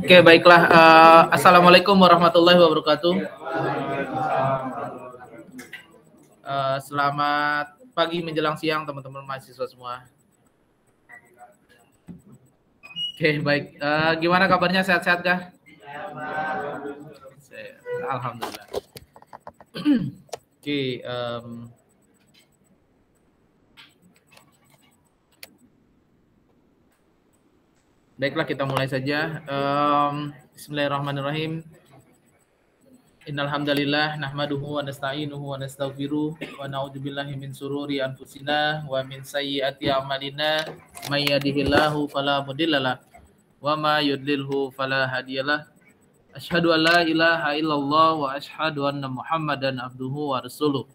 Oke, baiklah. Assalamualaikum warahmatullahi wabarakatuh. Selamat pagi menjelang siang teman-teman mahasiswa semua. Oke, baik. Gimana kabarnya? Sehat-sehat kah? Alhamdulillah. Oke. Baiklah, kita mulai saja. Bismillahirrahmanirrahim. Innal hamdalillah nahmaduhu wa nasta'inuhu wa nastaghfiruh wa na'udzubillahi min sururi anfusina wa min sayyiati a'malina may yahdihillahu fala mudhillalah wa ma yudlilhu fala hadiyalah. Asyhadu an la ilaha illallah wa asyhadu anna Muhammadan abduhu wa rasuluh.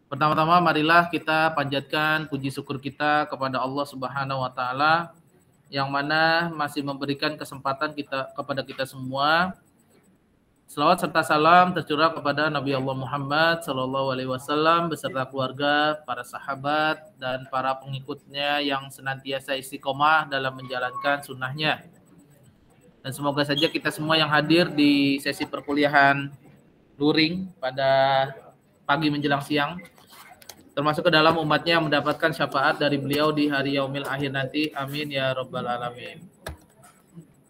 Pertama-tama marilah kita panjatkan puji syukur kita kepada Allah Subhanahu wa taala yang mana masih memberikan kesempatan kepada kita semua. Selawat serta salam tercurah kepada Nabi Allah Muhammad SAW beserta keluarga, para sahabat, dan para pengikutnya yang senantiasa istiqomah dalam menjalankan sunnahnya. Dan semoga saja kita semua yang hadir di sesi perkuliahan luring pada pagi menjelang siang, termasuk ke dalam umatnya yang mendapatkan syafaat dari beliau di hari yaumil akhir nanti. Amin ya rabbal alamin.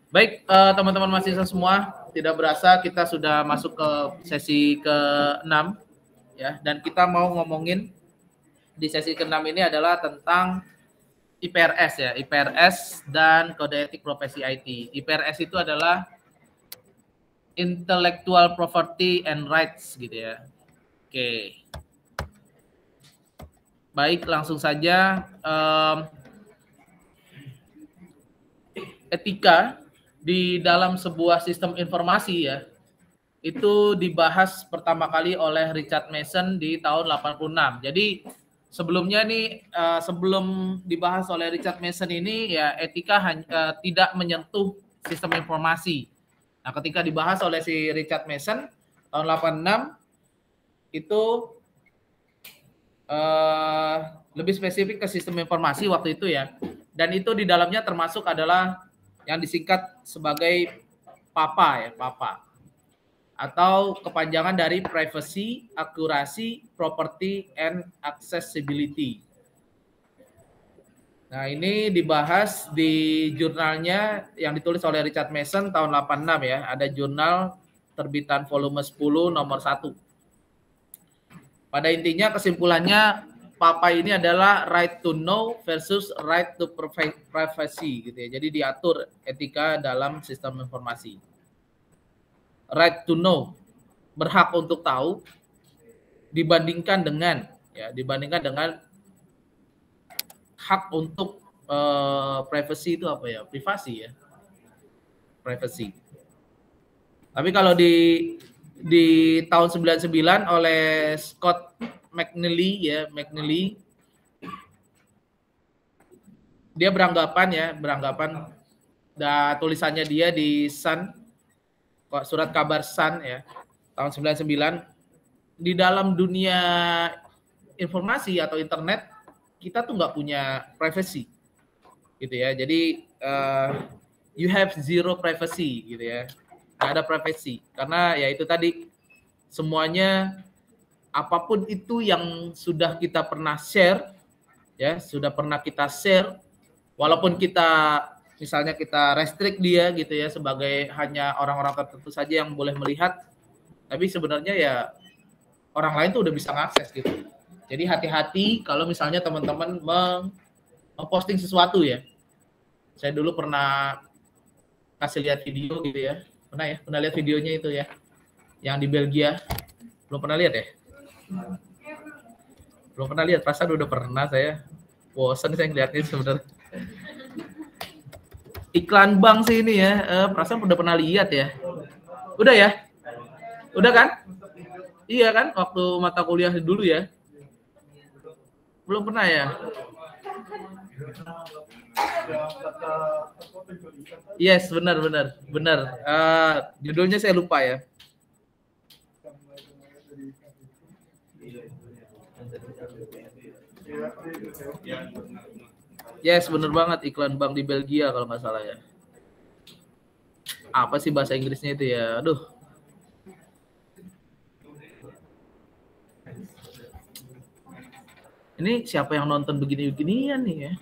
Baik, teman-teman mahasiswa semua, tidak berasa kita sudah masuk ke sesi ke-6 ya, dan kita mau ngomongin di sesi ke-6 ini adalah tentang IPRS ya, IPRS dan kode etik profesi IT. IPRS itu adalah Intellectual Property and Rights gitu ya. Oke. Baik, langsung saja. Etika di dalam sebuah sistem informasi ya, itu dibahas pertama kali oleh Richard Mason di tahun 86. Jadi sebelumnya nih, sebelum dibahas oleh Richard Mason ini ya, etika tidak menyentuh sistem informasi. Nah, ketika dibahas oleh si Richard Mason tahun 86 itu lebih spesifik ke sistem informasi waktu itu ya, dan itu di dalamnya termasuk adalah yang disingkat sebagai PAPA ya, PAPA atau kepanjangan dari Privacy, Accuracy, Property, and Accessibility. Nah, ini dibahas di jurnalnya yang ditulis oleh Richard Mason tahun 86 ya, ada jurnal terbitan volume 10 nomor 1. Pada intinya kesimpulannya PAPA ini adalah right to know versus right to privacy gitu ya. Jadi diatur etika dalam sistem informasi. Right to know, berhak untuk tahu, dibandingkan dengan hak untuk privacy itu apa ya? Privasi ya. Privacy. Tapi kalau di tahun 99 oleh Scott McNeely ya, dia beranggapan tulisannya dia di Sun, surat kabar Sun ya, tahun 99, di dalam dunia informasi atau internet kita tuh nggak punya privacy gitu ya. Jadi you have zero privacy gitu ya. Nggak ada privacy karena ya itu tadi, semuanya apapun itu yang sudah kita pernah share ya, walaupun kita misalnya kita restrict dia gitu ya, sebagai hanya orang-orang tertentu saja yang boleh melihat, tapi sebenarnya ya orang lain tuh udah bisa mengakses gitu. Jadi hati-hati kalau misalnya teman-teman memposting sesuatu ya. Saya dulu pernah kasih lihat video gitu ya. Pernah lihat videonya itu ya, yang di Belgia. Belum pernah lihat ya? Belum pernah lihat, perasaan udah pernah saya. Bosan saya ngeliatnya sebenarnya. Iklan bank sih ini ya, perasaan udah pernah lihat ya. Udah ya? Udah kan? Iya kan, waktu mata kuliah dulu ya. Belum pernah ya? Yes, benar. Judulnya saya lupa ya. Yes, bener banget, iklan bank di Belgia kalau nggak salah ya. Apa sih bahasa Inggrisnya itu ya? Aduh. Ini siapa yang nonton begini-beginian nih ya?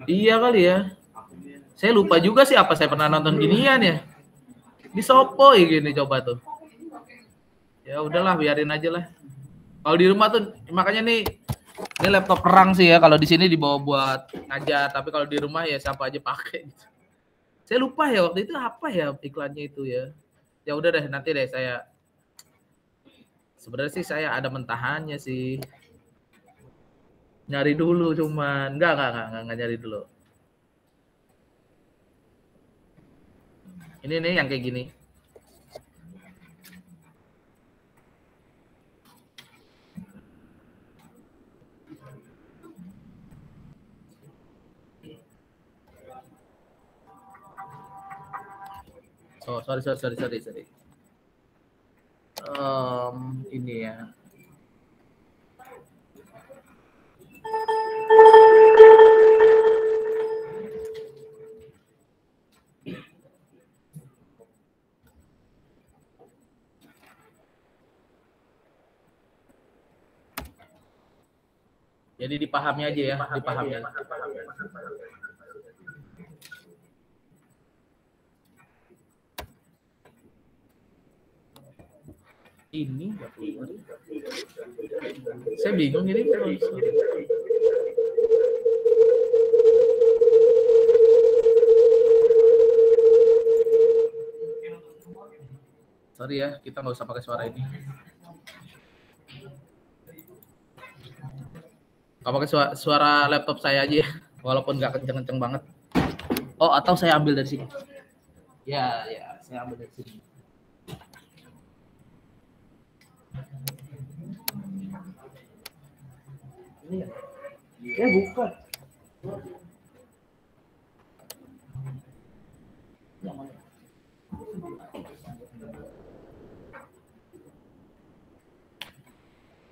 Iya kali ya. Saya lupa juga sih apa saya pernah nonton ginian ya. Di Sopo ya gini coba tuh. Ya udahlah, biarin aja lah. Kalau di rumah tuh makanya nih ini laptop perang sih ya. Kalau di sini dibawa buat ngajar, tapi kalau di rumah ya siapa aja pakai gitu. Saya lupa ya waktu itu apa ya iklannya itu ya. Ya udah deh, nanti deh saya. Sebenarnya sih saya ada mentahannya sih. Nyari dulu cuman enggak nyari dulu. Ini nih yang kayak gini. Oh, sorry. Ini ya. Jadi dipahami aja ya, dipahami. Ini saya bingung ini. Sorry ya, kita nggak usah pakai suara ini. Nggak pakai suara laptop saya aja ya, walaupun nggak kenceng-kenceng banget. Oh, atau saya ambil dari sini. Ya, saya ambil dari sini. Ini ya bukan. Yang mana?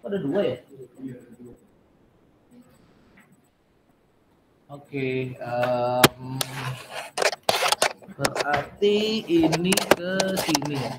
Ada dua ya? Oke, berarti ini ke sini ya.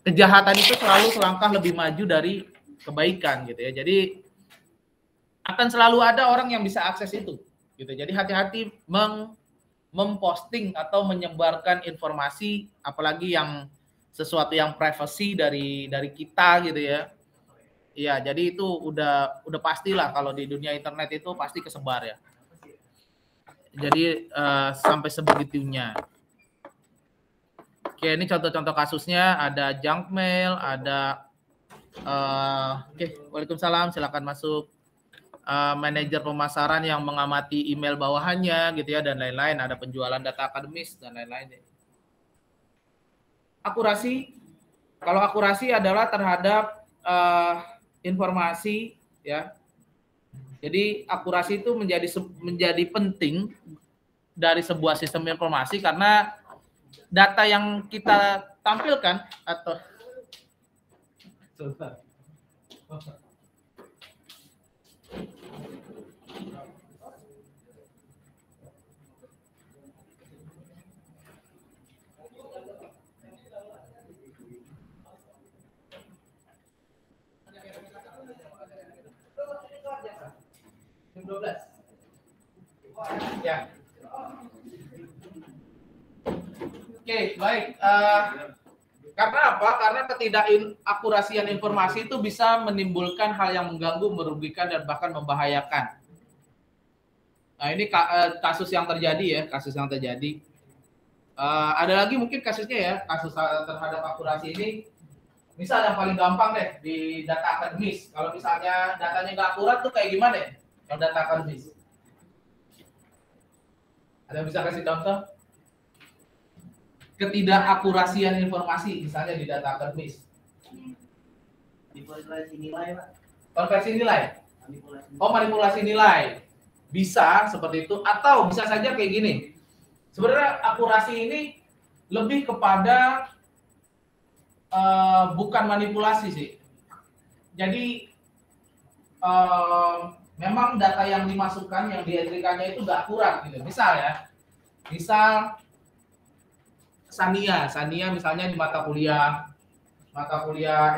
kejahatan itu selalu selangkah lebih maju dari kebaikan gitu ya. Jadi akan selalu ada orang yang bisa akses itu gitu. Jadi hati-hati memposting atau menyebarkan informasi, apalagi yang sesuatu yang privacy dari kita gitu ya. Iya, jadi itu udah pastilah kalau di dunia internet itu pasti kesebar ya. Jadi sampai sebegitunya. Oke, ini contoh-contoh kasusnya, ada junk mail, ada oke, waalaikumsalam, silakan masuk. Manajer pemasaran yang mengamati email bawahannya gitu ya, dan lain-lain, ada penjualan data akademis dan lain-lain. Akurasi, kalau akurasi adalah terhadap informasi ya. Jadi akurasi itu menjadi penting dari sebuah sistem informasi karena data yang kita tampilkan atau ya. Oke, baik. Karena apa? Karena ketidakakurasian informasi itu bisa menimbulkan hal yang mengganggu, merugikan, dan bahkan membahayakan. Nah, ini kasus yang terjadi ya, ada lagi mungkin kasusnya ya, kasus terhadap akurasi ini. Misal yang paling gampang deh di data akademis. Kalau misalnya datanya nggak akurat tuh kayak gimana ya? Yang data akademis. Ada yang bisa kasih contoh? Ketidakakurasian informasi misalnya di data akademis. Manipulasi nilai, Pak. Konversi nilai? Manipulasi nilai. Bisa seperti itu, atau bisa saja kayak gini. Sebenarnya akurasi ini lebih kepada bukan manipulasi sih. Jadi memang data yang dimasukkan, yang dientrikannya itu nggak akurat gitu. Misal Sania misalnya di mata kuliah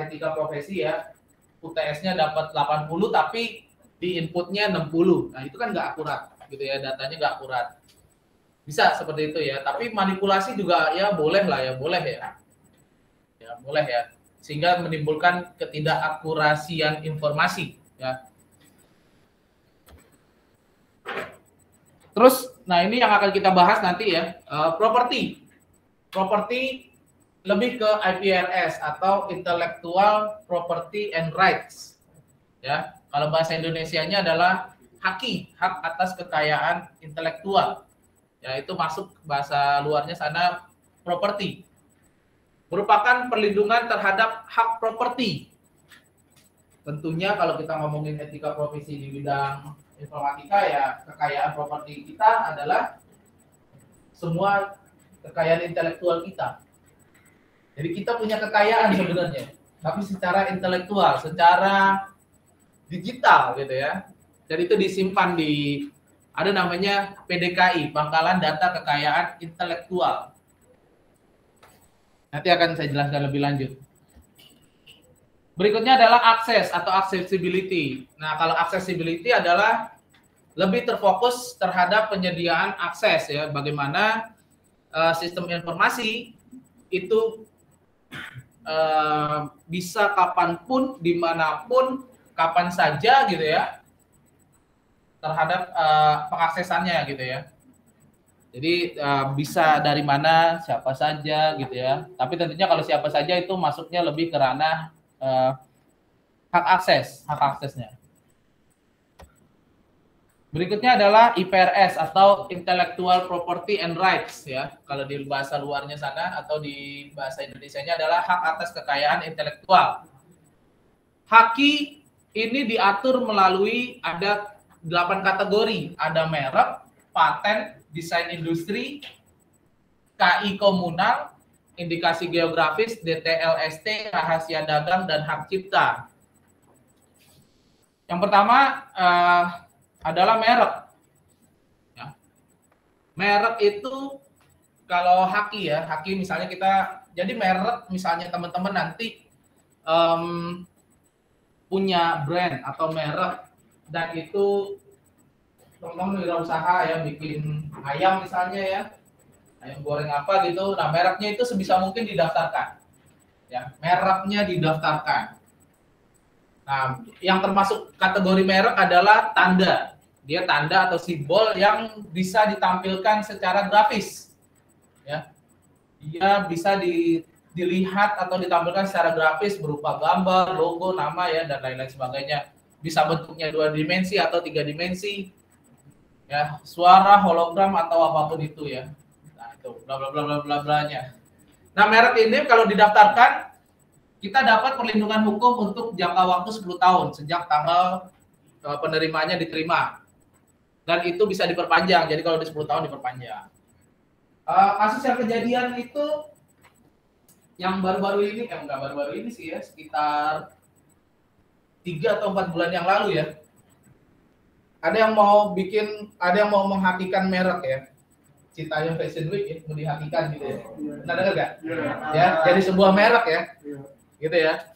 etika profesi ya, UTS-nya dapat 80 tapi di inputnya 60. Nah, itu kan nggak akurat gitu ya, datanya nggak akurat. Bisa seperti itu ya, tapi manipulasi juga ya boleh lah ya, boleh ya, sehingga menimbulkan ketidakakurasian informasi ya. Terus, nah ini yang akan kita bahas nanti ya, properti lebih ke IPRS atau Intellectual Property and Rights ya. Kalau bahasa Indonesianya adalah hak atas kekayaan intelektual ya, itu masuk bahasa luarnya sana properti, merupakan perlindungan terhadap hak properti. Tentunya kalau kita ngomongin etika profesi di bidang informatika ya, kekayaan properti kita adalah semua kekayaan intelektual kita. Jadi kita punya kekayaan sebenarnya, tapi secara intelektual, secara digital gitu ya. Dan itu disimpan di, ada namanya PDKI, Pangkalan Data Kekayaan Intelektual. Nanti akan saya jelaskan lebih lanjut. Berikutnya adalah akses atau accessibility. Nah, kalau accessibility adalah lebih terfokus terhadap penyediaan akses ya, bagaimana sistem informasi itu bisa kapanpun, dimanapun, kapan saja gitu ya, terhadap pengaksesannya gitu ya. Jadi bisa dari mana, siapa saja gitu ya. Tapi tentunya kalau siapa saja itu masuknya lebih ke ranah hak aksesnya. Berikutnya adalah IPRS atau Intellectual Property and Rights ya. Kalau di bahasa luarnya sana atau di bahasa Indonesianya adalah hak atas kekayaan intelektual. Haki ini diatur melalui ada 8 kategori. Ada merek, paten, desain industri, KI komunal, indikasi geografis, DTLST, rahasia dagang, dan hak cipta. Yang pertama adalah merek. Ya. Merek itu kalau haki ya, haki misalnya kita Jadi merek misalnya teman-teman nanti punya brand atau merek dan itu teman-teman wirausaha ya bikin ayam misalnya ya, ayam goreng apa gitu. Nah, mereknya itu sebisa mungkin didaftarkan. Ya, mereknya didaftarkan. Nah, yang termasuk kategori merek adalah tanda. Dia tanda atau simbol yang bisa ditampilkan secara grafis. Ya. Dia bisa dilihat atau ditampilkan secara grafis berupa gambar, logo, nama ya dan lain-lain sebagainya. Bisa bentuknya 2 dimensi atau 3 dimensi. Ya, suara, hologram atau apapun itu ya. Nah, itu bla bla bla bla bla blanya. Nah, merek ini kalau didaftarkan kita dapat perlindungan hukum untuk jangka waktu 10 tahun sejak tanggal penerimanya diterima. Dan itu bisa diperpanjang. Jadi kalau di 10 tahun diperpanjang. Kasus yang kejadian itu yang baru-baru ini, enggak baru-baru ini sih ya, sekitar 3 atau 4 bulan yang lalu ya. Ada yang mau menghakikan merek ya. Citayam Fashion Week ya, mau dihakikan gitu ya. Pernah dengar nggak? Ya, jadi sebuah merek ya. Gitu ya.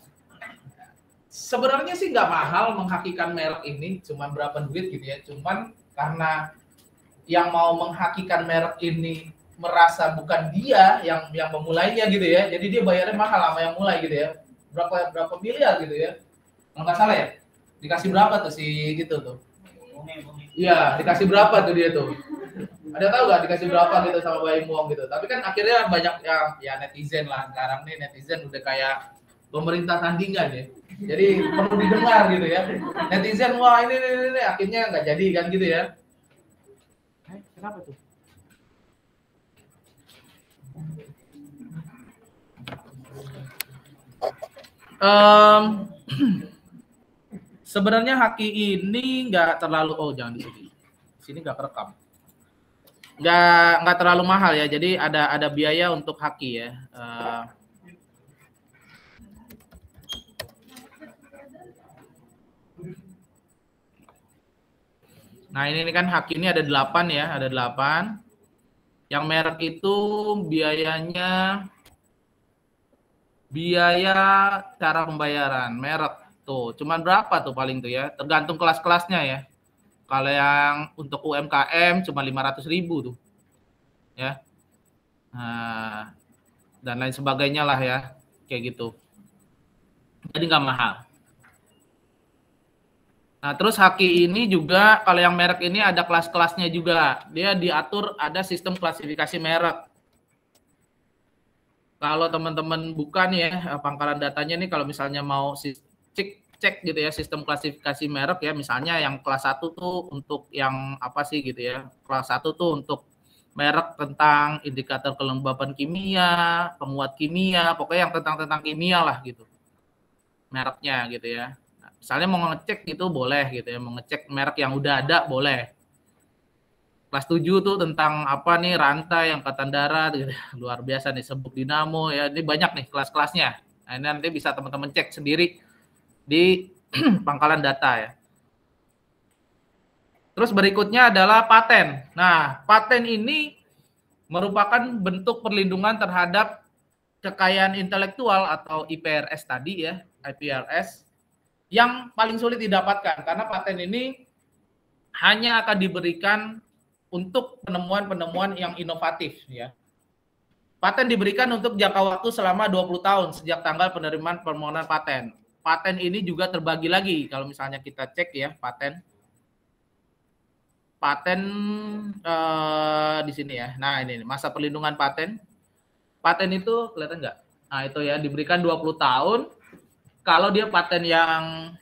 Sebenarnya sih nggak mahal menghakikan merek ini, cuma berapa duit gitu ya. Cuman karena yang mau menghakikan merek ini merasa bukan dia yang memulainya gitu ya. Jadi dia bayarnya mahal sama yang mulai gitu ya. Berapa miliar gitu ya. Kalau nggak salah ya. Dikasih berapa tuh si gitu tuh? Iya, dikasih berapa tuh dia tuh? Ada tahu nggak dikasih berapa gitu sama Bayi Muang gitu? Tapi kan akhirnya banyak yang ya netizen lah. Sekarang nih netizen udah kayak pemerintah tandingan ya. Jadi perlu didengar gitu ya. Netizen wah ini akhirnya nggak jadi kan gitu ya. Kenapa tuh? Sebenarnya haki ini nggak terlalu jangan di sini. Sini nggak kerekam. Nggak terlalu mahal ya. Jadi ada biaya untuk haki ya. Nah ini kan haki ini ada 8 ya, ada 8. Yang merek itu biaya cara pembayaran merek tuh, cuman berapa tuh paling tuh ya, tergantung kelas-kelasnya ya. Kalau yang untuk UMKM cuma 500.000 tuh, ya. Nah, dan lain sebagainya lah ya, kayak gitu. Jadi nggak mahal. Nah, terus haki ini juga kalau yang merek ini ada kelas-kelasnya juga. Dia diatur ada sistem klasifikasi merek. Kalau teman-teman buka nih ya pangkalan datanya nih kalau misalnya mau cek gitu ya sistem klasifikasi merek ya, misalnya yang kelas 1 tuh untuk yang apa sih gitu ya. Kelas 1 tuh untuk merek tentang indikator kelembaban kimia, penguat kimia, pokoknya yang tentang kimia lah gitu. Mereknya gitu ya. Misalnya mau ngecek gitu boleh gitu ya, mau ngecek merek yang udah ada boleh. Kelas 7 tuh tentang apa nih rantai, angkatan darat gitu. Luar biasa nih, sebuk dinamo ya. Ini banyak nih kelas-kelasnya. Nah, ini nanti bisa teman-teman cek sendiri di pangkalan data ya. Terus berikutnya adalah paten. Nah, paten ini merupakan bentuk perlindungan terhadap kekayaan intelektual atau IPRS tadi ya, IPRS yang paling sulit didapatkan karena paten ini hanya akan diberikan untuk penemuan-penemuan yang inovatif ya. Paten diberikan untuk jangka waktu selama 20 tahun sejak tanggal penerimaan permohonan paten. Paten ini juga terbagi lagi kalau misalnya kita cek ya paten di sini ya. Nah, ini masa perlindungan paten. Paten itu kelihatan nggak? Nah, itu ya diberikan 20 tahun kalau dia paten yang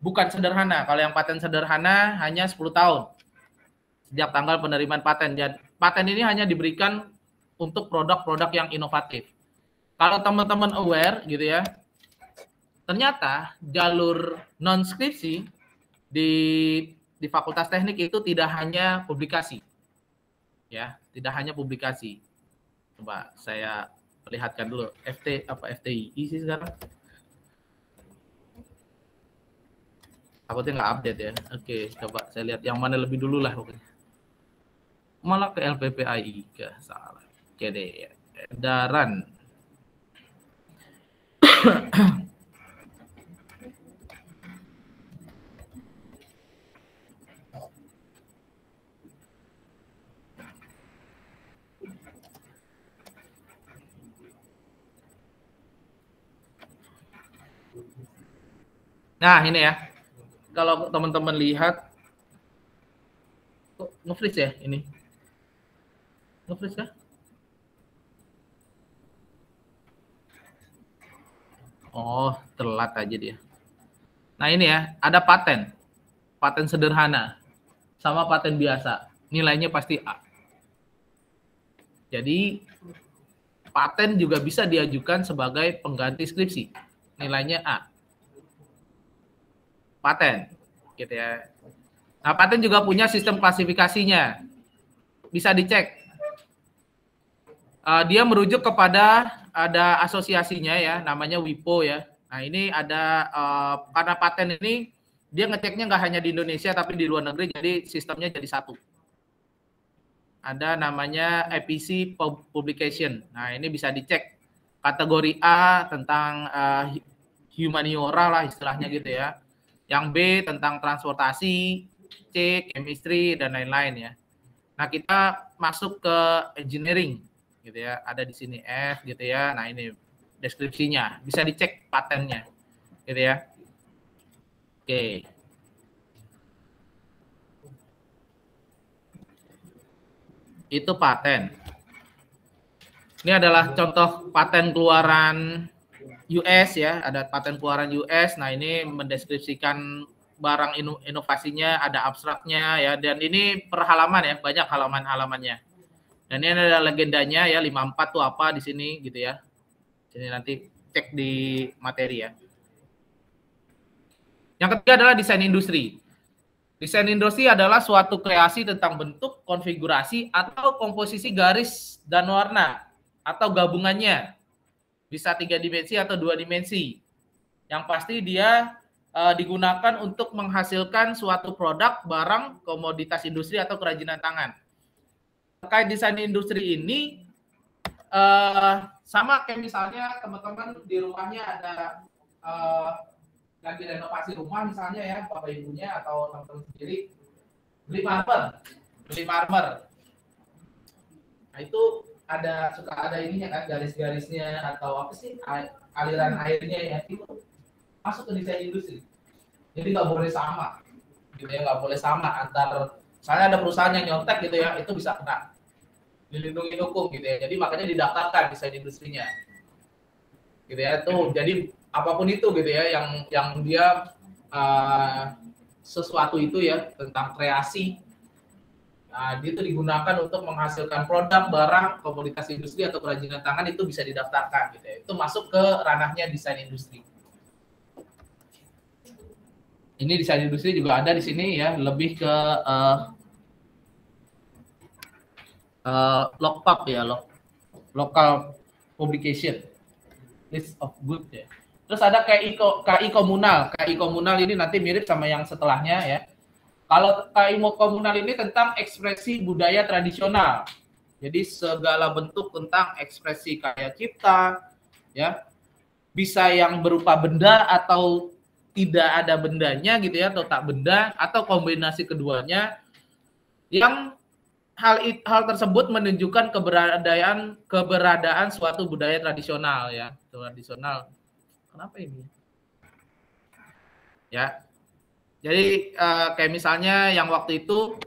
bukan sederhana. Kalau yang paten sederhana hanya 10 tahun sejak tanggal penerimaan paten. Dan paten ini hanya diberikan untuk produk-produk yang inovatif. Kalau teman-teman aware gitu ya, ternyata jalur non skripsi di Fakultas Teknik itu tidak hanya publikasi. Ya, tidak hanya publikasi. Coba saya perlihatkan dulu FTI sih sekarang. Takutnya nggak update ya. Oke, coba saya lihat yang mana lebih dulu lah. Malah ke LPPI ke salah. Oke deh, ya. Edaran. Nah, ini ya. Kalau teman-teman lihat, kok nge-freeze ya ini? Nge-freeze kah? Oh, telat aja dia. Nah, ini ya, ada paten. Paten sederhana sama paten biasa. Nilainya pasti A. Jadi, paten juga bisa diajukan sebagai pengganti skripsi. Nilainya A. Paten, gitu ya. Nah, paten juga punya sistem klasifikasinya. Bisa dicek. Dia merujuk kepada ada asosiasinya ya, namanya WIPO ya. Nah, ini ada karena paten ini dia ngeceknya nggak hanya di Indonesia tapi di luar negeri, jadi sistemnya jadi satu. Ada namanya EPC Publication. Nah, ini bisa dicek kategori A tentang humaniora lah istilahnya gitu ya. Yang B tentang transportasi, C chemistry dan lain-lain ya. Nah, kita masuk ke engineering gitu ya. Ada di sini F gitu ya. Nah, ini deskripsinya. Bisa dicek patennya gitu ya. Oke. Itu paten. Ini adalah contoh paten keluaran US ya, ada paten keluaran US. Nah, ini mendeskripsikan barang inovasinya, ada abstraknya ya, dan ini per halaman ya, banyak halaman-halamannya. Dan ini ada legendanya ya, 54 tuh apa di sini gitu ya. Sini nanti cek di materi ya. Yang ketiga adalah desain industri. Desain industri adalah suatu kreasi tentang bentuk, konfigurasi, atau komposisi garis dan warna, atau gabungannya. Bisa 3 dimensi atau 2 dimensi. Yang pasti dia digunakan untuk menghasilkan suatu produk, barang, komoditas industri, atau kerajinan tangan. Terkait desain industri ini, sama kayak misalnya teman-teman di rumahnya ada lagi renovasi rumah misalnya ya, bapak ibunya atau teman-teman sendiri beli marmer. Nah, itu suka ada ininya kan, garis-garisnya atau apa sih, aliran airnya ya, itu masuk ke desain industri. Jadi nggak boleh sama, gitu ya, nggak boleh sama antar, misalnya ada perusahaan yang nyontek gitu ya, itu bisa kena dilindungi hukum gitu ya. Jadi makanya didaftarkan desain industrinya, gitu ya. Tuh, jadi apapun itu gitu ya, yang dia sesuatu itu ya tentang kreasi. Nah, itu digunakan untuk menghasilkan produk, barang, komoditas industri atau kerajinan tangan, itu bisa didaftarkan gitu ya. Itu masuk ke ranahnya desain industri. Ini desain industri juga ada di sini ya, lebih ke LOCPUP ya, local publication, list of good ya. Terus ada KI komunal. KI komunal ini nanti mirip sama yang setelahnya ya. Kalau KI komunal ini tentang ekspresi budaya tradisional. Jadi segala bentuk tentang ekspresi karya cipta, ya, bisa yang berupa benda atau tidak ada bendanya gitu ya, atau tak benda, atau kombinasi keduanya, yang hal tersebut menunjukkan keberadaan suatu budaya tradisional ya, tradisional. Kenapa ini? Ya, jadi kayak misalnya yang waktu itu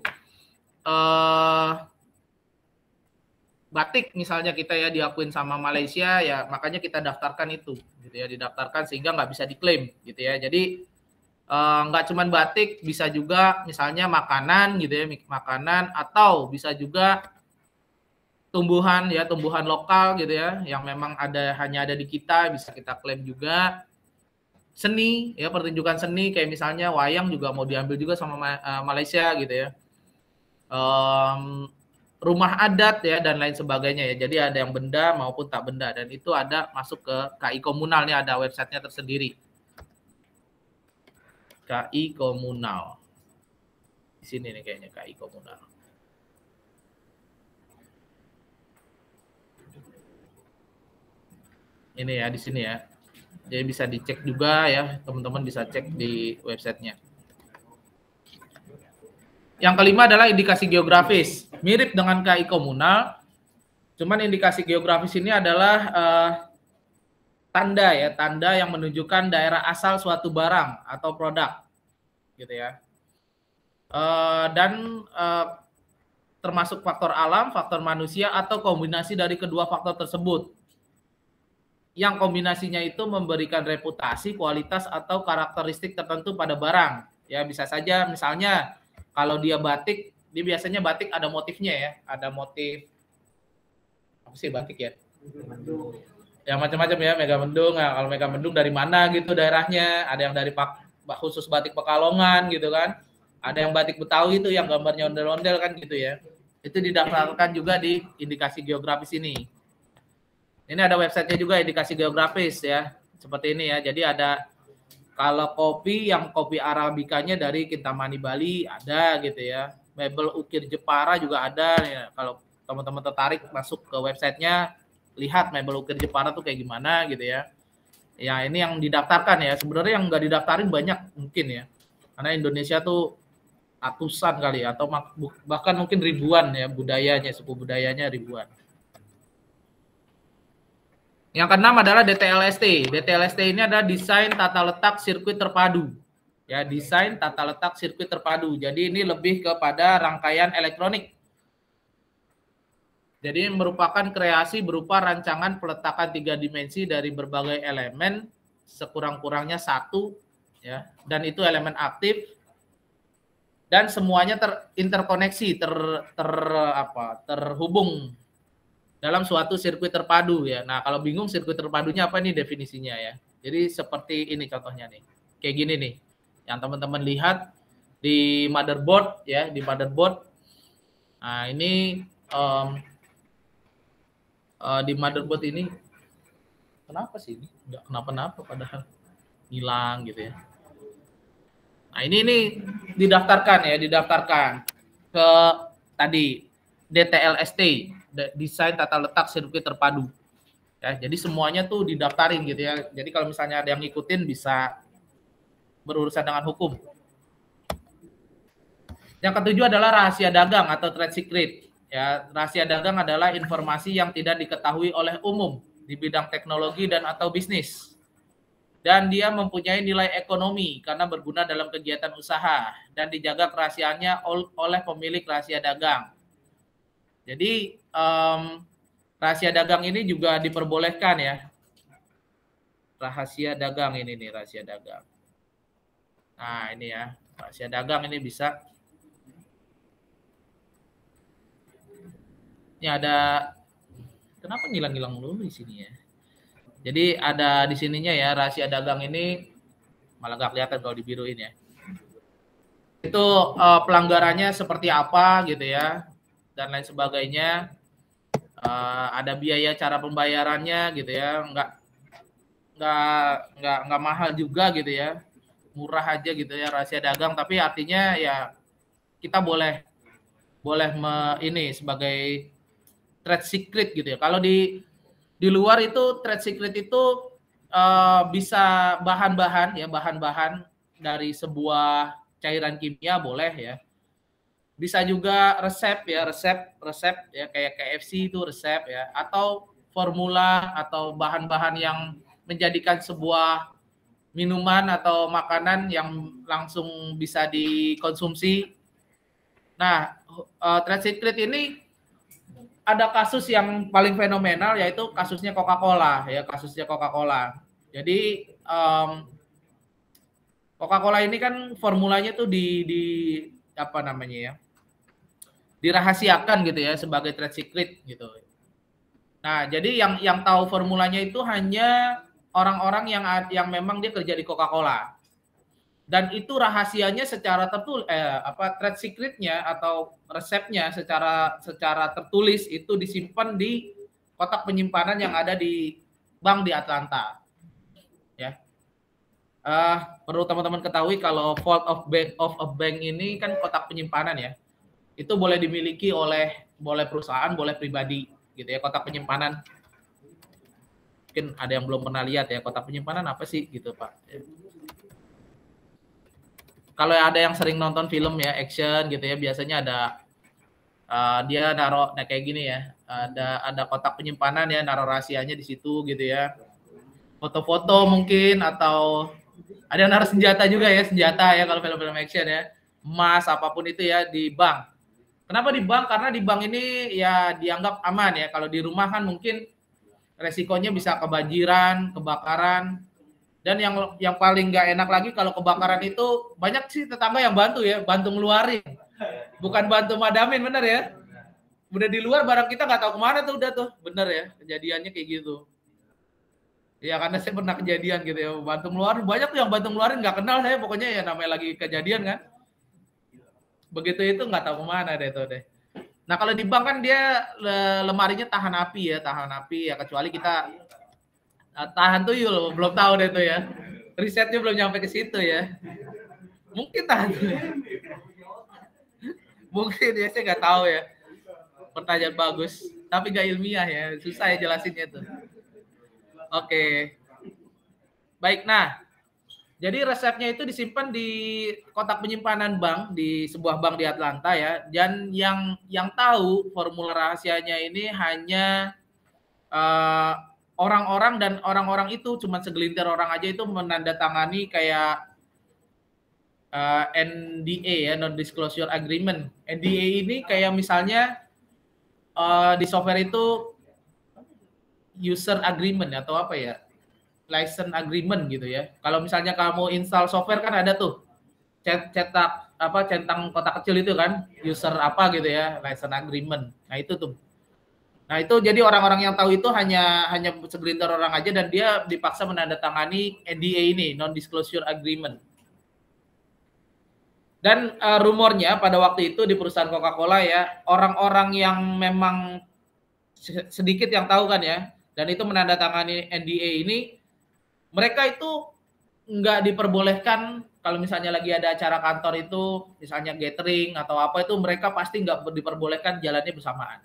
batik misalnya kita ya diakuin sama Malaysia ya, makanya kita daftarkan itu gitu ya, didaftarkan sehingga nggak bisa diklaim gitu ya. Jadi nggak cuma batik, bisa juga misalnya makanan gitu ya, makanan, atau bisa juga tumbuhan ya, tumbuhan lokal gitu ya, yang memang hanya ada di kita, bisa kita klaim juga. Seni ya, pertunjukan seni kayak misalnya wayang juga mau diambil juga sama Malaysia gitu ya. Rumah adat ya dan lain sebagainya ya. Jadi ada yang benda maupun tak benda, dan itu ada masuk ke KI komunal nih, ada websitenya tersendiri. KI komunal. Di sini nih kayaknya KI komunal. Ini ya, di sini ya. Jadi bisa dicek juga ya, teman-teman bisa cek di websitenya. Yang kelima adalah indikasi geografis. Mirip dengan KI komunal, cuman indikasi geografis ini adalah tanda ya, tanda yang menunjukkan daerah asal suatu barang atau produk, gitu ya. Dan termasuk faktor alam, faktor manusia, atau kombinasi dari kedua faktor tersebut. Yang kombinasinya itu memberikan reputasi, kualitas, atau karakteristik tertentu pada barang. Ya, bisa saja misalnya kalau dia batik, dia biasanya batik ada motifnya ya, ada motif apa sih batik ya? Ya macam-macam ya, Megamendung. Nah, kalau Megamendung dari mana gitu daerahnya? Ada yang dari khusus batik Pekalongan gitu kan. Ada yang batik Betawi itu yang gambarnya ondel-ondel kan gitu ya. Itu didaftarkan juga di indikasi geografis ini. Ini ada websitenya juga indikasi geografis ya. Seperti ini ya. Jadi ada kalau kopi yang kopi arabikanya dari Kintamani Bali ada gitu ya. Mebel ukir Jepara juga ada ya. Kalau teman-teman tertarik masuk ke websitenya, lihat mebel ukir Jepara tuh kayak gimana gitu ya. Ya ini yang didaftarkan ya. Sebenarnya yang nggak didaftarin banyak mungkin ya. Karena Indonesia tuh ratusan kali atau bahkan mungkin ribuan ya budayanya, suku budayanya ribuan. Yang keenam adalah DTLST. DTLST ini adalah desain tata letak sirkuit terpadu. Ya, desain tata letak sirkuit terpadu. Jadi ini lebih kepada rangkaian elektronik. Jadi merupakan kreasi berupa rancangan peletakan 3 dimensi dari berbagai elemen, sekurang-kurangnya 1 ya, dan itu elemen aktif dan semuanya terinterkoneksi, terhubung dalam suatu sirkuit terpadu ya. Nah, kalau bingung sirkuit terpadunya apa nih definisinya ya. Jadi seperti ini contohnya nih. Kayak gini nih. Yang teman-teman lihat di motherboard ya, di motherboard. Nah, ini di motherboard ini kenapa sih ini? Enggak kenapa-napa padahal hilang gitu ya. Nah, ini didaftarkan ya, didaftarkan ke tadi DTLST, desain tata letak sirkuit terpadu. Ya, jadi semuanya tuh didaftarin gitu ya. Jadi kalau misalnya ada yang ngikutin bisa berurusan dengan hukum. Yang ketujuh adalah rahasia dagang atau trade secret. Ya, rahasia dagang adalah informasi yang tidak diketahui oleh umum di bidang teknologi dan atau bisnis. Dan dia mempunyai nilai ekonomi karena berguna dalam kegiatan usaha dan dijaga kerahasiaannya oleh pemilik rahasia dagang. Jadi rahasia dagang ini juga diperbolehkan ya. Rahasia dagang ini nih, rahasia dagang. Nah, ini ya, rahasia dagang ini bisa. Ini ada, kenapa ngilang-ngilang dulu di sini ya? Jadi ada di sininya ya, rahasia dagang ini malah nggak kelihatan kalau dibiruin ya. Itu pelanggarannya seperti apa gitu ya, dan lain sebagainya. Ada biaya cara pembayarannya gitu ya, nggak mahal juga gitu ya, murah aja gitu ya rahasia dagang. Tapi artinya ya kita boleh ini sebagai trade secret gitu ya. Kalau di luar itu trade secret itu bisa bahan-bahan ya, bahan-bahan dari sebuah cairan kimia boleh ya. Bisa juga resep ya, resep ya kayak KFC itu resep ya, atau formula atau bahan-bahan yang menjadikan sebuah minuman atau makanan yang langsung bisa dikonsumsi. Nah, trade secret ini ada kasus yang paling fenomenal yaitu kasusnya Coca-Cola ya, kasusnya Coca-Cola. Jadi Coca-Cola ini kan formulanya tuh di apa namanya ya, dirahasiakan gitu ya sebagai trade secret gitu. Nah, jadi yang tahu formulanya itu hanya orang-orang yang memang dia kerja di Coca-Cola. Dan itu rahasianya secara trade secretnya atau resepnya secara tertulis itu disimpan di kotak penyimpanan yang ada di bank di Atlanta. Ya. Perlu teman-teman ketahui kalau vault of a bank ini kan kotak penyimpanan ya. Itu boleh dimiliki oleh perusahaan, boleh pribadi gitu ya, kotak penyimpanan. mungkin ada yang belum pernah lihat ya, kotak penyimpanan apa sih gitu Pak. Kalau ada yang sering nonton film ya action gitu ya, biasanya ada dia naruh kayak gini ya, ada kotak penyimpanan ya, naruh rahasianya di situ gitu ya. Foto-foto mungkin, atau ada yang naruh senjata juga ya, senjata ya kalau film-film action ya, emas apapun itu ya di bank. Kenapa di bank? Karena di bank ini ya dianggap aman ya. Kalau di rumah kan mungkin resikonya bisa kebanjiran, kebakaran. Dan yang paling nggak enak lagi kalau kebakaran itu banyak sih tetangga yang bantu ya, bantu ngeluarin. Bukan bantu madamin, bener ya. Udah di luar barang kita nggak tahu kemana tuh, udah tuh. Bener ya, kejadiannya kayak gitu. Ya karena saya pernah kejadian gitu ya, bantu ngeluarin. Banyak tuh yang bantu ngeluarin, nggak kenal saya, pokoknya ya namanya lagi kejadian kan. Begitu itu nggak tahu kemana deh tuh deh. Nah kalau di bank kan dia lemarinya tahan api ya, kecuali kita tahan tuyul, belum tahu deh tuh ya. Risetnya belum nyampe ke situ ya. Mungkin tahan tuyul. Mungkin ya, saya nggak tahu ya. Pertanyaan bagus, tapi nggak ilmiah ya, susah ya jelasinnya tuh. Oke. Baik, nah. Jadi resepnya itu disimpan di kotak penyimpanan bank di sebuah bank di Atlanta ya. Dan yang tahu formula rahasianya ini hanya orang-orang, dan orang-orang itu cuma segelintir orang aja itu menandatangani kayak NDA ya, non disclosure agreement. NDA ini kayak misalnya di software itu user agreement atau apa ya? License agreement gitu ya. Kalau misalnya kamu install software kan ada tuh centang kotak kecil itu kan, user apa gitu ya, license agreement. Nah itu tuh. Nah itu jadi orang-orang yang tahu itu hanya segelintir orang aja, dan dia dipaksa menandatangani NDA ini, non disclosure agreement. Dan rumornya pada waktu itu di perusahaan Coca-Cola ya, orang-orang yang memang sedikit yang tahu kan ya, dan itu menandatangani NDA ini, mereka itu nggak diperbolehkan kalau misalnya lagi ada acara kantor itu, misalnya gathering atau apa, itu mereka pasti nggak diperbolehkan jalannya bersamaan.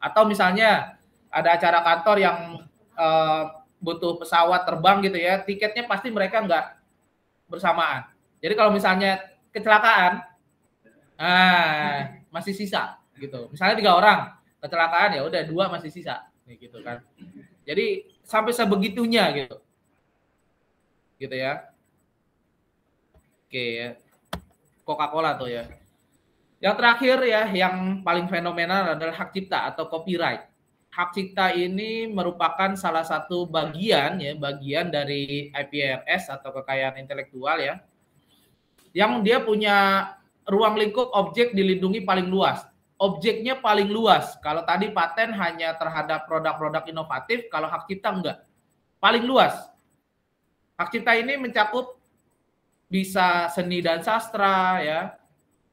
Atau misalnya ada acara kantor yang butuh pesawat terbang gitu ya, tiketnya pasti mereka nggak bersamaan. Jadi kalau misalnya kecelakaan, masih sisa gitu. Misalnya 3 orang kecelakaan, ya udah 2 masih sisa, gitu kan. Jadi sampai sebegitunya gitu. Gitu ya. Oke ya. Coca-Cola tuh ya. Yang terakhir ya, yang paling fenomenal adalah hak cipta atau copyright. Hak cipta ini merupakan salah satu bagian dari IPRS atau kekayaan intelektual ya. Yang dia punya ruang lingkup objek dilindungi paling luas. Objeknya paling luas. Kalau tadi paten hanya terhadap produk-produk inovatif, kalau hak cipta enggak. Paling luas. Hak cipta ini mencakup bisa seni dan sastra ya,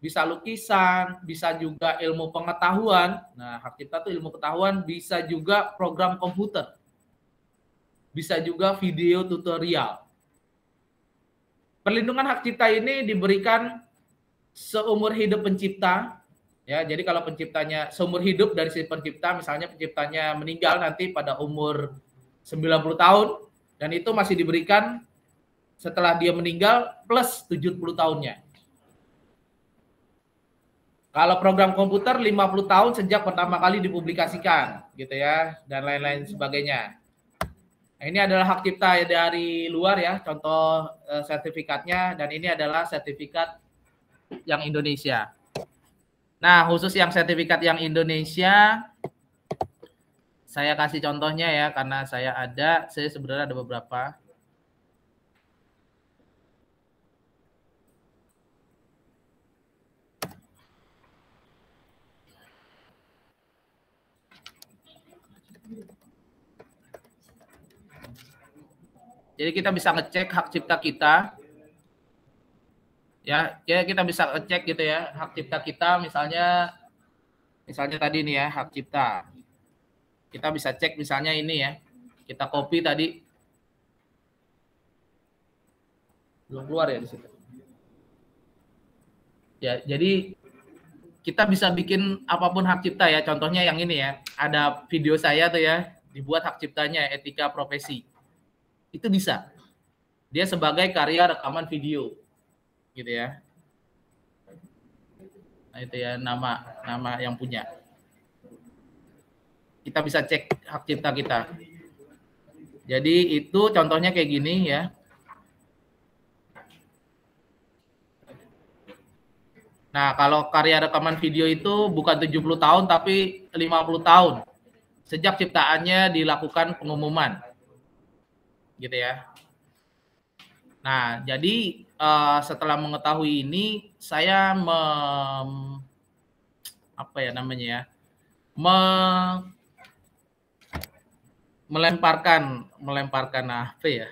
bisa lukisan, bisa juga ilmu pengetahuan. Nah, hak cipta itu ilmu pengetahuan, bisa juga program komputer. Bisa juga video tutorial. Perlindungan hak cipta ini diberikan seumur hidup pencipta ya. Jadi kalau penciptanya seumur hidup dari si pencipta, misalnya penciptanya meninggal nanti pada umur 90 tahun, dan itu masih diberikan setelah dia meninggal plus 70 tahunnya. Kalau program komputer 50 tahun sejak pertama kali dipublikasikan gitu ya, dan lain-lain sebagainya. Nah, ini adalah hak cipta dari luar ya, contoh sertifikatnya, dan ini adalah sertifikat yang Indonesia. Nah, khusus yang sertifikat yang Indonesia, saya kasih contohnya ya, karena saya sebenarnya ada beberapa. Jadi kita bisa ngecek hak cipta kita. Ya, kita bisa ngecek gitu ya, hak cipta kita misalnya tadi nih ya, hak cipta. Kita bisa cek misalnya ini ya. Kita copy tadi. Belum keluar ya di situ. Ya, jadi kita bisa bikin apapun hak cipta ya. Contohnya yang ini ya. Ada video saya tuh ya. dibuat hak ciptanya etika profesi. Itu bisa. Dia sebagai karya rekaman video. Gitu ya. Nah, itu ya nama yang punya. Kita bisa cek hak cipta kita. Jadi itu contohnya kayak gini ya. Nah, kalau karya rekaman video itu bukan 70 tahun tapi 50 tahun. Sejak ciptaannya dilakukan pengumuman. Gitu ya. Nah, jadi setelah mengetahui ini saya apa ya namanya ya? Melemparkan apa ya?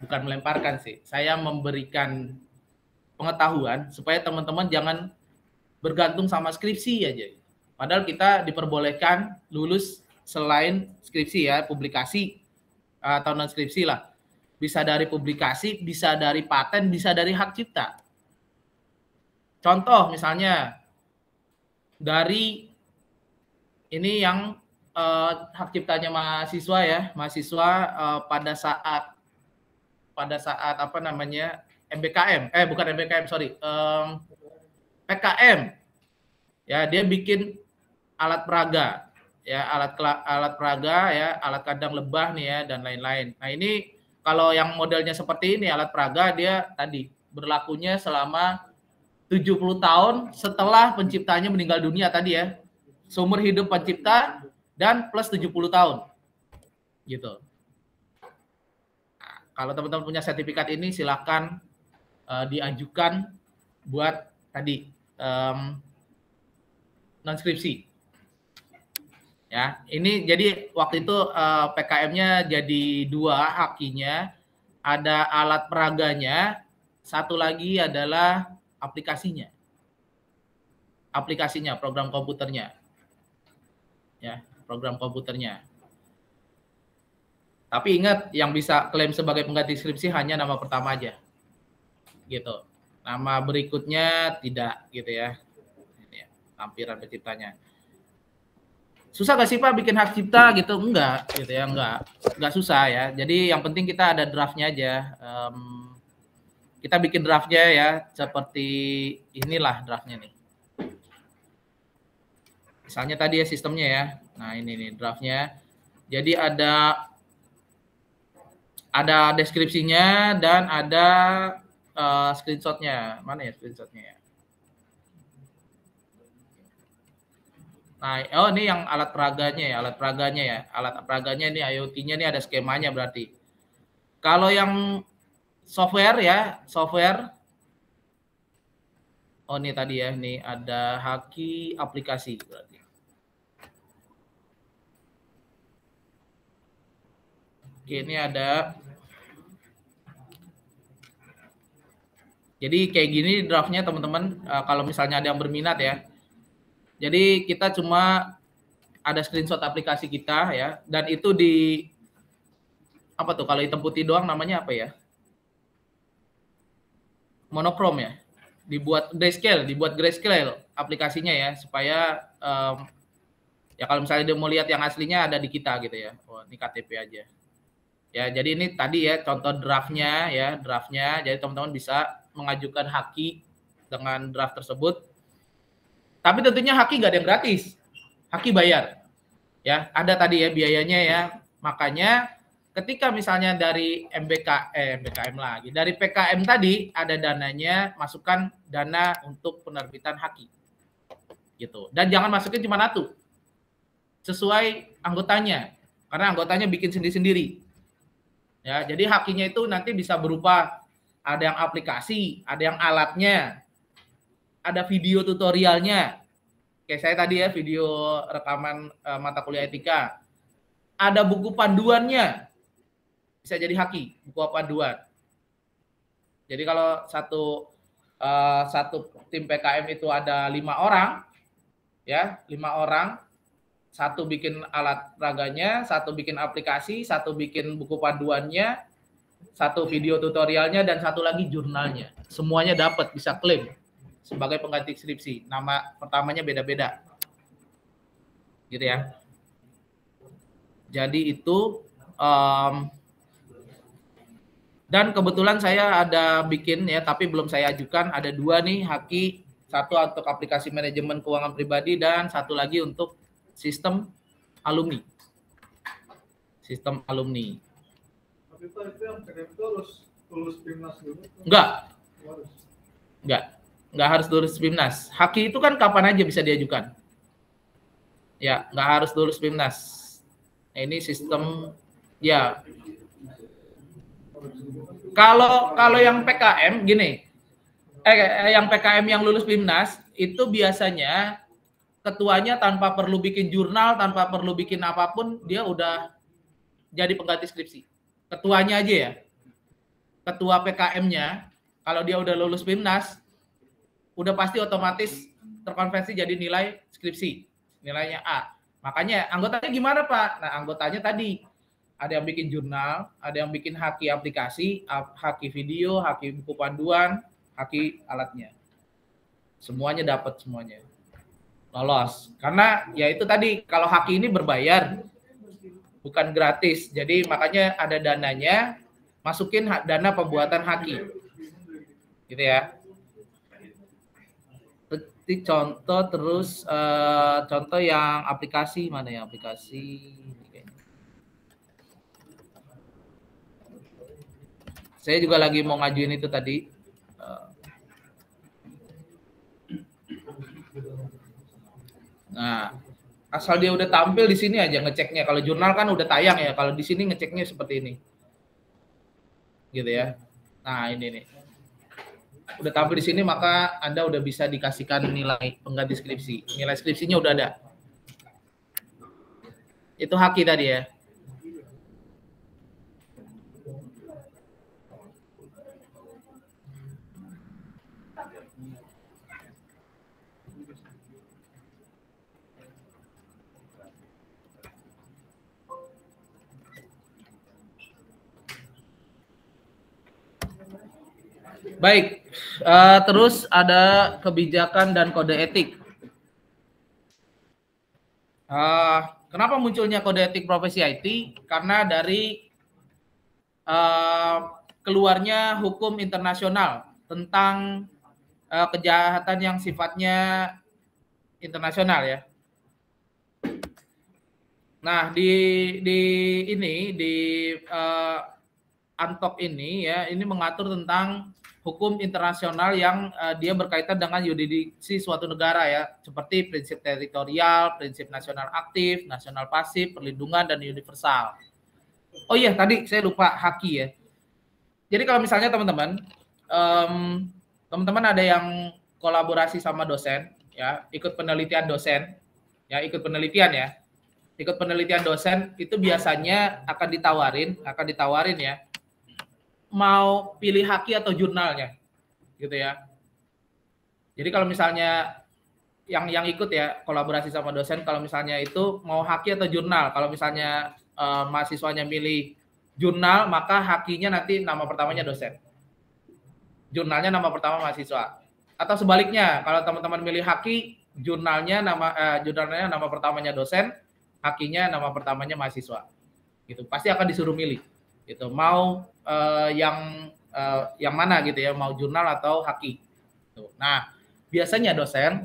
Bukan melemparkan sih. Saya memberikan pengetahuan supaya teman-teman jangan bergantung sama skripsi aja. Padahal kita diperbolehkan lulus selain skripsi ya, publikasi atau non skripsi lah. Bisa dari publikasi, bisa dari paten, bisa dari hak cipta. Contoh misalnya dari ini yang hak ciptanya mahasiswa ya, mahasiswa pada saat apa namanya MBKM, bukan MBKM sorry, PKM ya, dia bikin alat peraga ya, alat peraga ya, alat kandang lebah nih ya dan lain-lain. Nah ini kalau yang modelnya seperti ini alat peraga dia tadi berlakunya selama 70 tahun setelah penciptanya meninggal dunia tadi ya, seumur hidup pencipta dan plus 70 tahun gitu. Nah, kalau teman-teman punya sertifikat ini silakan diajukan buat tadi non skripsi ya. Ini jadi waktu itu PKM-nya jadi 2 hakinya, ada alat peraganya, satu lagi adalah aplikasinya program komputernya ya, program komputernya. Tapi ingat, yang bisa klaim sebagai pengganti skripsi hanya nama pertama aja gitu, nama berikutnya tidak gitu ya. Ini lampiran penciptanya. Susah gak sih Pak bikin hak cipta gitu? Enggak gitu ya, enggak susah ya. Jadi yang penting kita ada draftnya aja. Kita bikin draftnya ya, seperti inilah draftnya nih. Misalnya tadi ya sistemnya ya. Nah ini nih draftnya. Jadi ada deskripsinya dan ada screenshotnya. Mana ya screenshotnya ya? Nah, ini yang alat peraganya ya, Alat peraganya ini IoT-nya ini ada skemanya berarti. Kalau yang software ya, oh ini tadi ya, ini ada haki aplikasi berarti. Oke, ini ada. Jadi kayak gini draftnya teman-teman, kalau misalnya ada yang berminat ya. Jadi kita cuma ada screenshot aplikasi kita ya, dan itu di apa tuh kalau hitam putih doang namanya apa ya? Monokrom ya. Dibuat grayscale aplikasinya ya, supaya ya kalau misalnya dia mau lihat yang aslinya ada di kita gitu ya. Oh, ini KTP aja. Ya, jadi ini tadi ya contoh draftnya ya, Jadi teman-teman bisa mengajukan haki dengan draft tersebut. Tapi tentunya haki nggak ada yang gratis. Haki bayar. Ya, ada tadi ya biayanya ya. Makanya ketika misalnya dari MBKM lagi, dari PKM tadi ada dananya, masukkan dana untuk penerbitan haki. Gitu. Dan jangan masukin cuma satu. Sesuai anggotanya. Karena anggotanya bikin sendiri-sendiri. Ya, jadi hakinya itu nanti bisa berupa ada yang aplikasi, ada yang alatnya, ada video tutorialnya. Kayak saya tadi ya, video rekaman mata kuliah etika. Ada buku panduannya. Bisa jadi haki, buku panduan. Jadi kalau satu tim PKM itu ada 5 orang, ya 5 orang, satu bikin alat peraganya, satu bikin aplikasi, satu bikin buku panduannya, satu video tutorialnya, dan satu lagi jurnalnya. Semuanya dapat, bisa klaim sebagai pengganti skripsi. Nama pertamanya beda-beda. Gitu ya. Jadi itu dan kebetulan saya ada bikin ya, tapi belum saya ajukan. Ada 2 nih Haki, satu untuk aplikasi manajemen keuangan pribadi dan satu lagi untuk sistem alumni. Sistem alumni. Tapi itu yang PKM itu harus lulus PIMNAS dulu? Enggak harus lulus PIMNAS. Haki itu kan kapan aja bisa diajukan. Ya, nggak harus lulus PIMNAS. Nah, ini sistem ya. Kalau yang PKM gini, yang PKM yang lulus PIMNAS itu biasanya ketuanya tanpa perlu bikin jurnal, tanpa perlu bikin apapun, dia udah jadi pengganti skripsi. Ketuanya aja ya. Ketua PKM-nya, kalau dia udah lulus PIMNAS, udah pasti otomatis terkonversi jadi nilai skripsi. Nilainya A. Makanya anggotanya gimana Pak? Nah anggotanya tadi ada yang bikin jurnal, ada yang bikin Haki aplikasi, Haki video, Haki buku panduan, Haki alatnya. Semuanya dapat semuanya. Lolos. Karena ya itu tadi, kalau Haki ini berbayar, bukan gratis. Jadi makanya ada dananya, masukin dana pembuatan Haki. Gitu ya. Contoh terus contoh yang aplikasi mana ya, aplikasi saya juga lagi mau ngajuin itu tadi. Nah, asal dia udah tampil di sini aja ngeceknya. Kalau jurnal kan udah tayang ya. Kalau di sini ngeceknya seperti ini, gitu ya. Nah ini nih, udah tampil di sini maka Anda udah bisa dikasihkan nilai pengganti skripsi. Nilai skripsinya udah ada. Itu Haki tadi ya. Baik, terus ada kebijakan dan kode etik. Kenapa munculnya kode etik profesi IT? Karena dari keluarnya hukum internasional tentang kejahatan yang sifatnya internasional ya. Nah di ANTOK ini ya, ini mengatur tentang hukum internasional yang dia berkaitan dengan yurisdiksi suatu negara ya, seperti prinsip teritorial, prinsip nasional aktif, nasional pasif, perlindungan dan universal. Oh iya tadi saya lupa Haki ya. Jadi kalau misalnya teman-teman ada yang kolaborasi sama dosen ya, ikut penelitian dosen ya, ikut penelitian dosen itu biasanya akan ditawarin ya, mau pilih Haki atau jurnalnya gitu ya. Jadi kalau misalnya yang ikut ya kolaborasi sama dosen, kalau misalnya itu mau Haki atau jurnal, kalau misalnya mahasiswanya milih jurnal maka Hakinya nanti nama pertamanya dosen, jurnalnya nama pertama mahasiswa. Atau sebaliknya, kalau teman-teman milih Haki, jurnalnya nama pertamanya dosen, Hakinya nama pertamanya mahasiswa. Gitu. Pasti akan disuruh milih. Gitu. Mau yang mana gitu ya, mau jurnal atau Haki. Gitu. Nah, biasanya dosen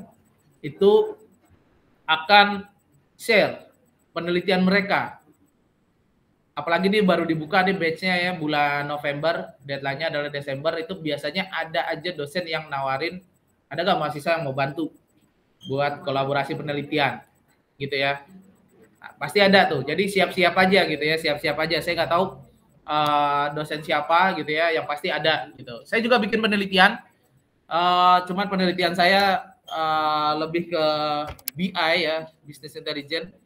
itu akan share penelitian mereka. Apalagi ini baru dibuka nih batch-nya ya, bulan November, deadline-nya adalah Desember, itu biasanya ada aja dosen yang nawarin, ada nggak mahasiswa yang mau bantu buat kolaborasi penelitian gitu ya. Nah, pasti ada tuh, jadi siap-siap aja gitu ya, siap-siap aja. Saya nggak tahu dosen siapa gitu ya, yang pasti ada gitu. Saya juga bikin penelitian, cuman penelitian saya lebih ke BI ya, Business Intelligence.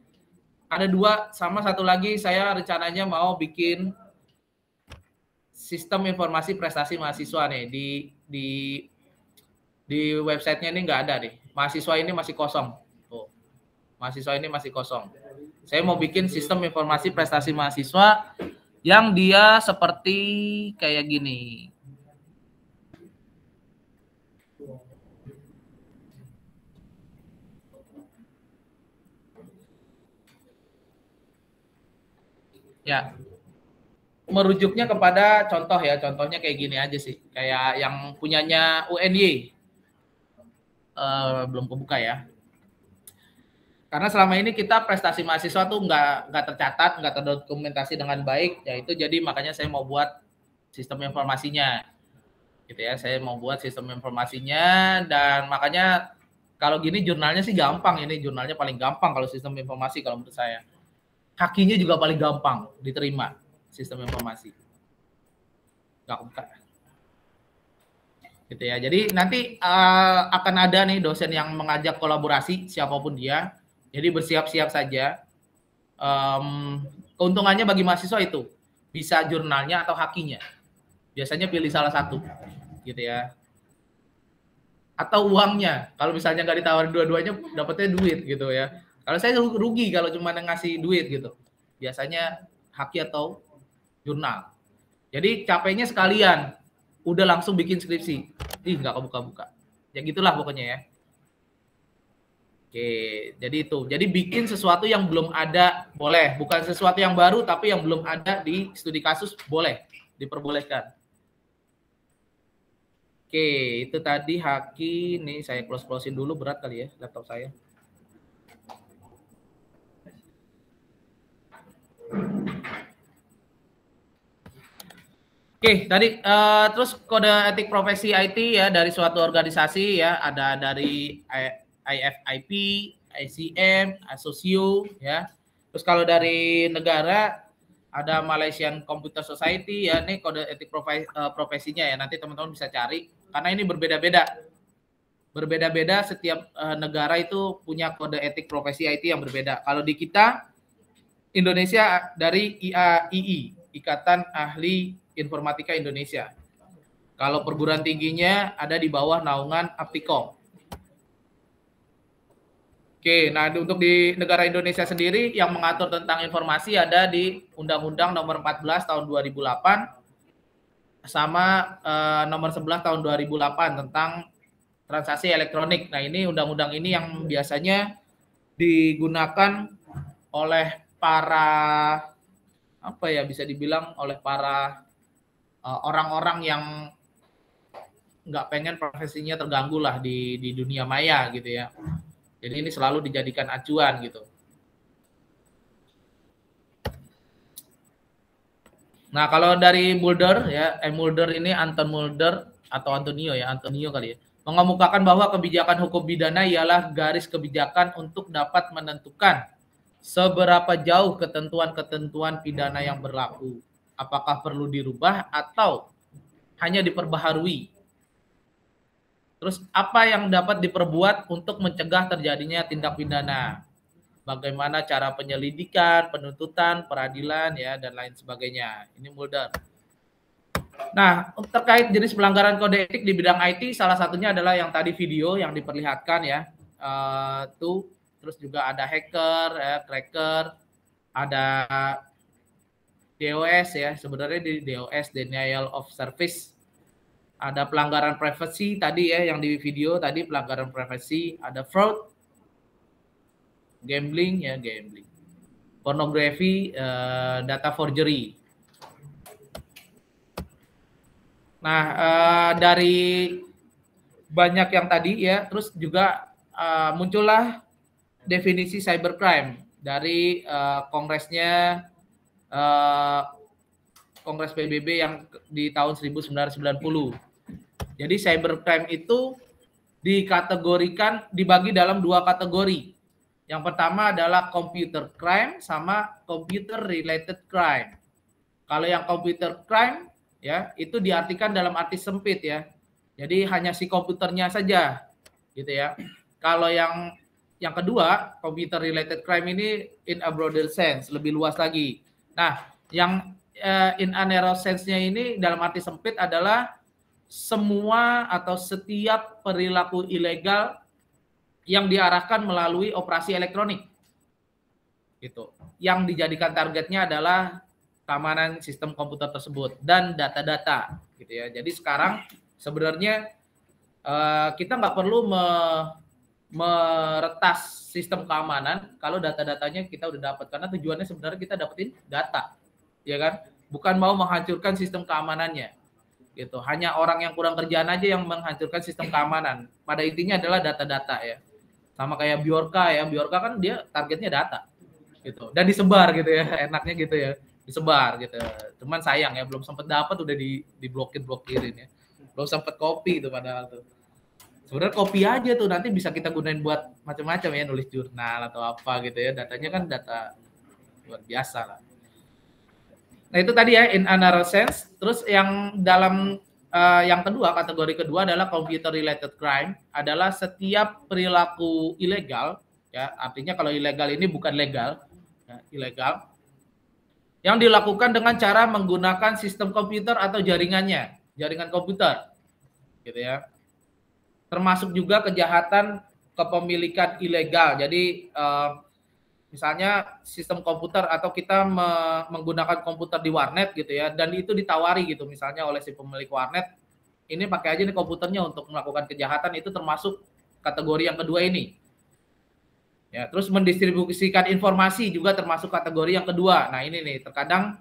Ada 2, sama satu lagi saya rencananya mau bikin sistem informasi prestasi mahasiswa nih di websitenya ini nggak ada nih. Mahasiswa ini masih kosong. Tuh. Mahasiswa ini masih kosong. Saya mau bikin sistem informasi prestasi mahasiswa yang dia seperti kayak gini. Ya, merujuknya kepada contoh ya, contohnya kayak gini aja sih, kayak yang punyanya UNY, belum kebuka ya. Karena selama ini kita prestasi mahasiswa tuh nggak tercatat, nggak terdokumentasi dengan baik, ya itu jadi makanya saya mau buat sistem informasinya, gitu ya. Saya mau buat sistem informasinya dan makanya kalau gini jurnalnya sih gampang, ini jurnalnya paling gampang kalau sistem informasi kalau menurut saya. Hakinya juga paling gampang diterima sistem informasi. Nggak buka. Gitu ya. Jadi nanti akan ada nih dosen yang mengajak kolaborasi siapapun dia. Jadi bersiap-siap saja. Keuntungannya bagi mahasiswa itu bisa jurnalnya atau hakinya. Biasanya pilih salah satu, gitu ya. Atau uangnya. Kalau misalnya nggak ditawarin dua-duanya, dapetnya duit gitu ya. Kalau saya rugi kalau cuma ngasih duit gitu. Biasanya haki atau jurnal. Jadi capeknya sekalian, udah langsung bikin skripsi. Nggak kebuka-buka. Ya gitulah pokoknya ya. Oke, jadi itu. Jadi bikin sesuatu yang belum ada, boleh. Bukan sesuatu yang baru, tapi yang belum ada di studi kasus, boleh. Diperbolehkan. Oke, itu tadi haki. Nih saya close-closein dulu, berat kali ya laptop saya. Oke, tadi terus kode etik profesi IT ya dari suatu organisasi ya, ada dari IFIP, ICM, Asosio ya. Terus kalau dari negara ada Malaysian Computer Society ya, ini kode etik profesinya ya. Nanti teman-teman bisa cari karena ini berbeda-beda. Berbeda-beda setiap negara itu punya kode etik profesi IT yang berbeda. Kalau di kita Indonesia dari IAII, Ikatan Ahli Informatika Indonesia. Kalau perguruan tingginya ada di bawah naungan Aptikom. Oke, nah untuk di negara Indonesia sendiri yang mengatur tentang informasi ada di Undang-Undang Nomor 14 Tahun 2008 sama Nomor 11 Tahun 2008 tentang transaksi elektronik. Nah, ini undang-undang ini yang biasanya digunakan oleh para apa ya bisa dibilang oleh para orang-orang yang nggak pengen profesinya terganggu lah di dunia maya gitu ya. Jadi ini selalu dijadikan acuan gitu. Nah kalau dari Mulder ya, Mulder ini Anton Mulder atau Antonio ya, Antonio kali ya, mengemukakan bahwa kebijakan hukum pidana ialah garis kebijakan untuk dapat menentukan seberapa jauh ketentuan-ketentuan pidana yang berlaku. Apakah perlu dirubah atau hanya diperbaharui. Terus apa yang dapat diperbuat untuk mencegah terjadinya tindak pidana? Bagaimana cara penyelidikan, penuntutan, peradilan ya dan lain sebagainya. Ini Mulder. Nah, terkait jenis pelanggaran kode etik di bidang IT salah satunya adalah yang tadi video yang diperlihatkan ya. Tuh terus juga ada hacker, ya, cracker, ada DOS ya, sebenarnya di DOS denial of service. Ada pelanggaran privasi tadi ya yang di video tadi pelanggaran privasi, ada fraud, gambling ya gambling, pornografi, data forgery. Nah dari banyak yang tadi ya, terus juga muncullah definisi cybercrime dari kongresnya Kongres PBB yang di tahun 1990. Jadi cybercrime itu dikategorikan dibagi dalam dua kategori. Yang pertama adalah computer crime sama computer related crime. Kalau yang computer crime ya itu diartikan dalam arti sempit ya. Jadi hanya si komputernya saja gitu ya. Kalau yang kedua, computer related crime ini in a broader sense, lebih luas lagi. Nah, yang in a narrow sense-nya ini dalam arti sempit adalah semua atau setiap perilaku ilegal yang diarahkan melalui operasi elektronik. Gitu. Yang dijadikan targetnya adalah keamanan sistem komputer tersebut dan data-data gitu ya. Jadi sekarang sebenarnya kita nggak perlu meretas sistem keamanan kalau data-datanya kita udah dapat, karena tujuannya sebenarnya kita dapetin data ya kan? Bukan mau menghancurkan sistem keamanannya. Gitu. Hanya orang yang kurang kerjaan aja yang menghancurkan sistem keamanan. Pada intinya adalah data-data ya. Sama kayak Bjorka ya. Bjorka kan dia targetnya data gitu. Dan disebar gitu ya. Enaknya gitu ya. Disebar gitu. Cuman sayang ya belum sempat dapat udah diblokir-blokirin ya. Belum sempat copy itu padahal tuh. Sebenarnya copy aja tuh nanti bisa kita gunain buat macam-macam ya, nulis jurnal atau apa gitu ya. Datanya kan data luar biasa lah. Nah itu tadi ya in another sense. Terus yang dalam yang kedua, kategori kedua adalah computer related crime, adalah setiap perilaku ilegal, ya artinya kalau ilegal ini bukan legal, ya, ilegal, yang dilakukan dengan cara menggunakan sistem komputer atau jaringannya, jaringan komputer, gitu ya. Termasuk juga kejahatan kepemilikan ilegal. Jadi misalnya sistem komputer atau kita menggunakan komputer di warnet gitu ya, dan itu ditawari gitu misalnya oleh si pemilik warnet, ini pakai aja nih komputernya untuk melakukan kejahatan, itu termasuk kategori yang kedua ini. Ya, terus mendistribusikan informasi juga termasuk kategori yang kedua. Nah ini nih terkadang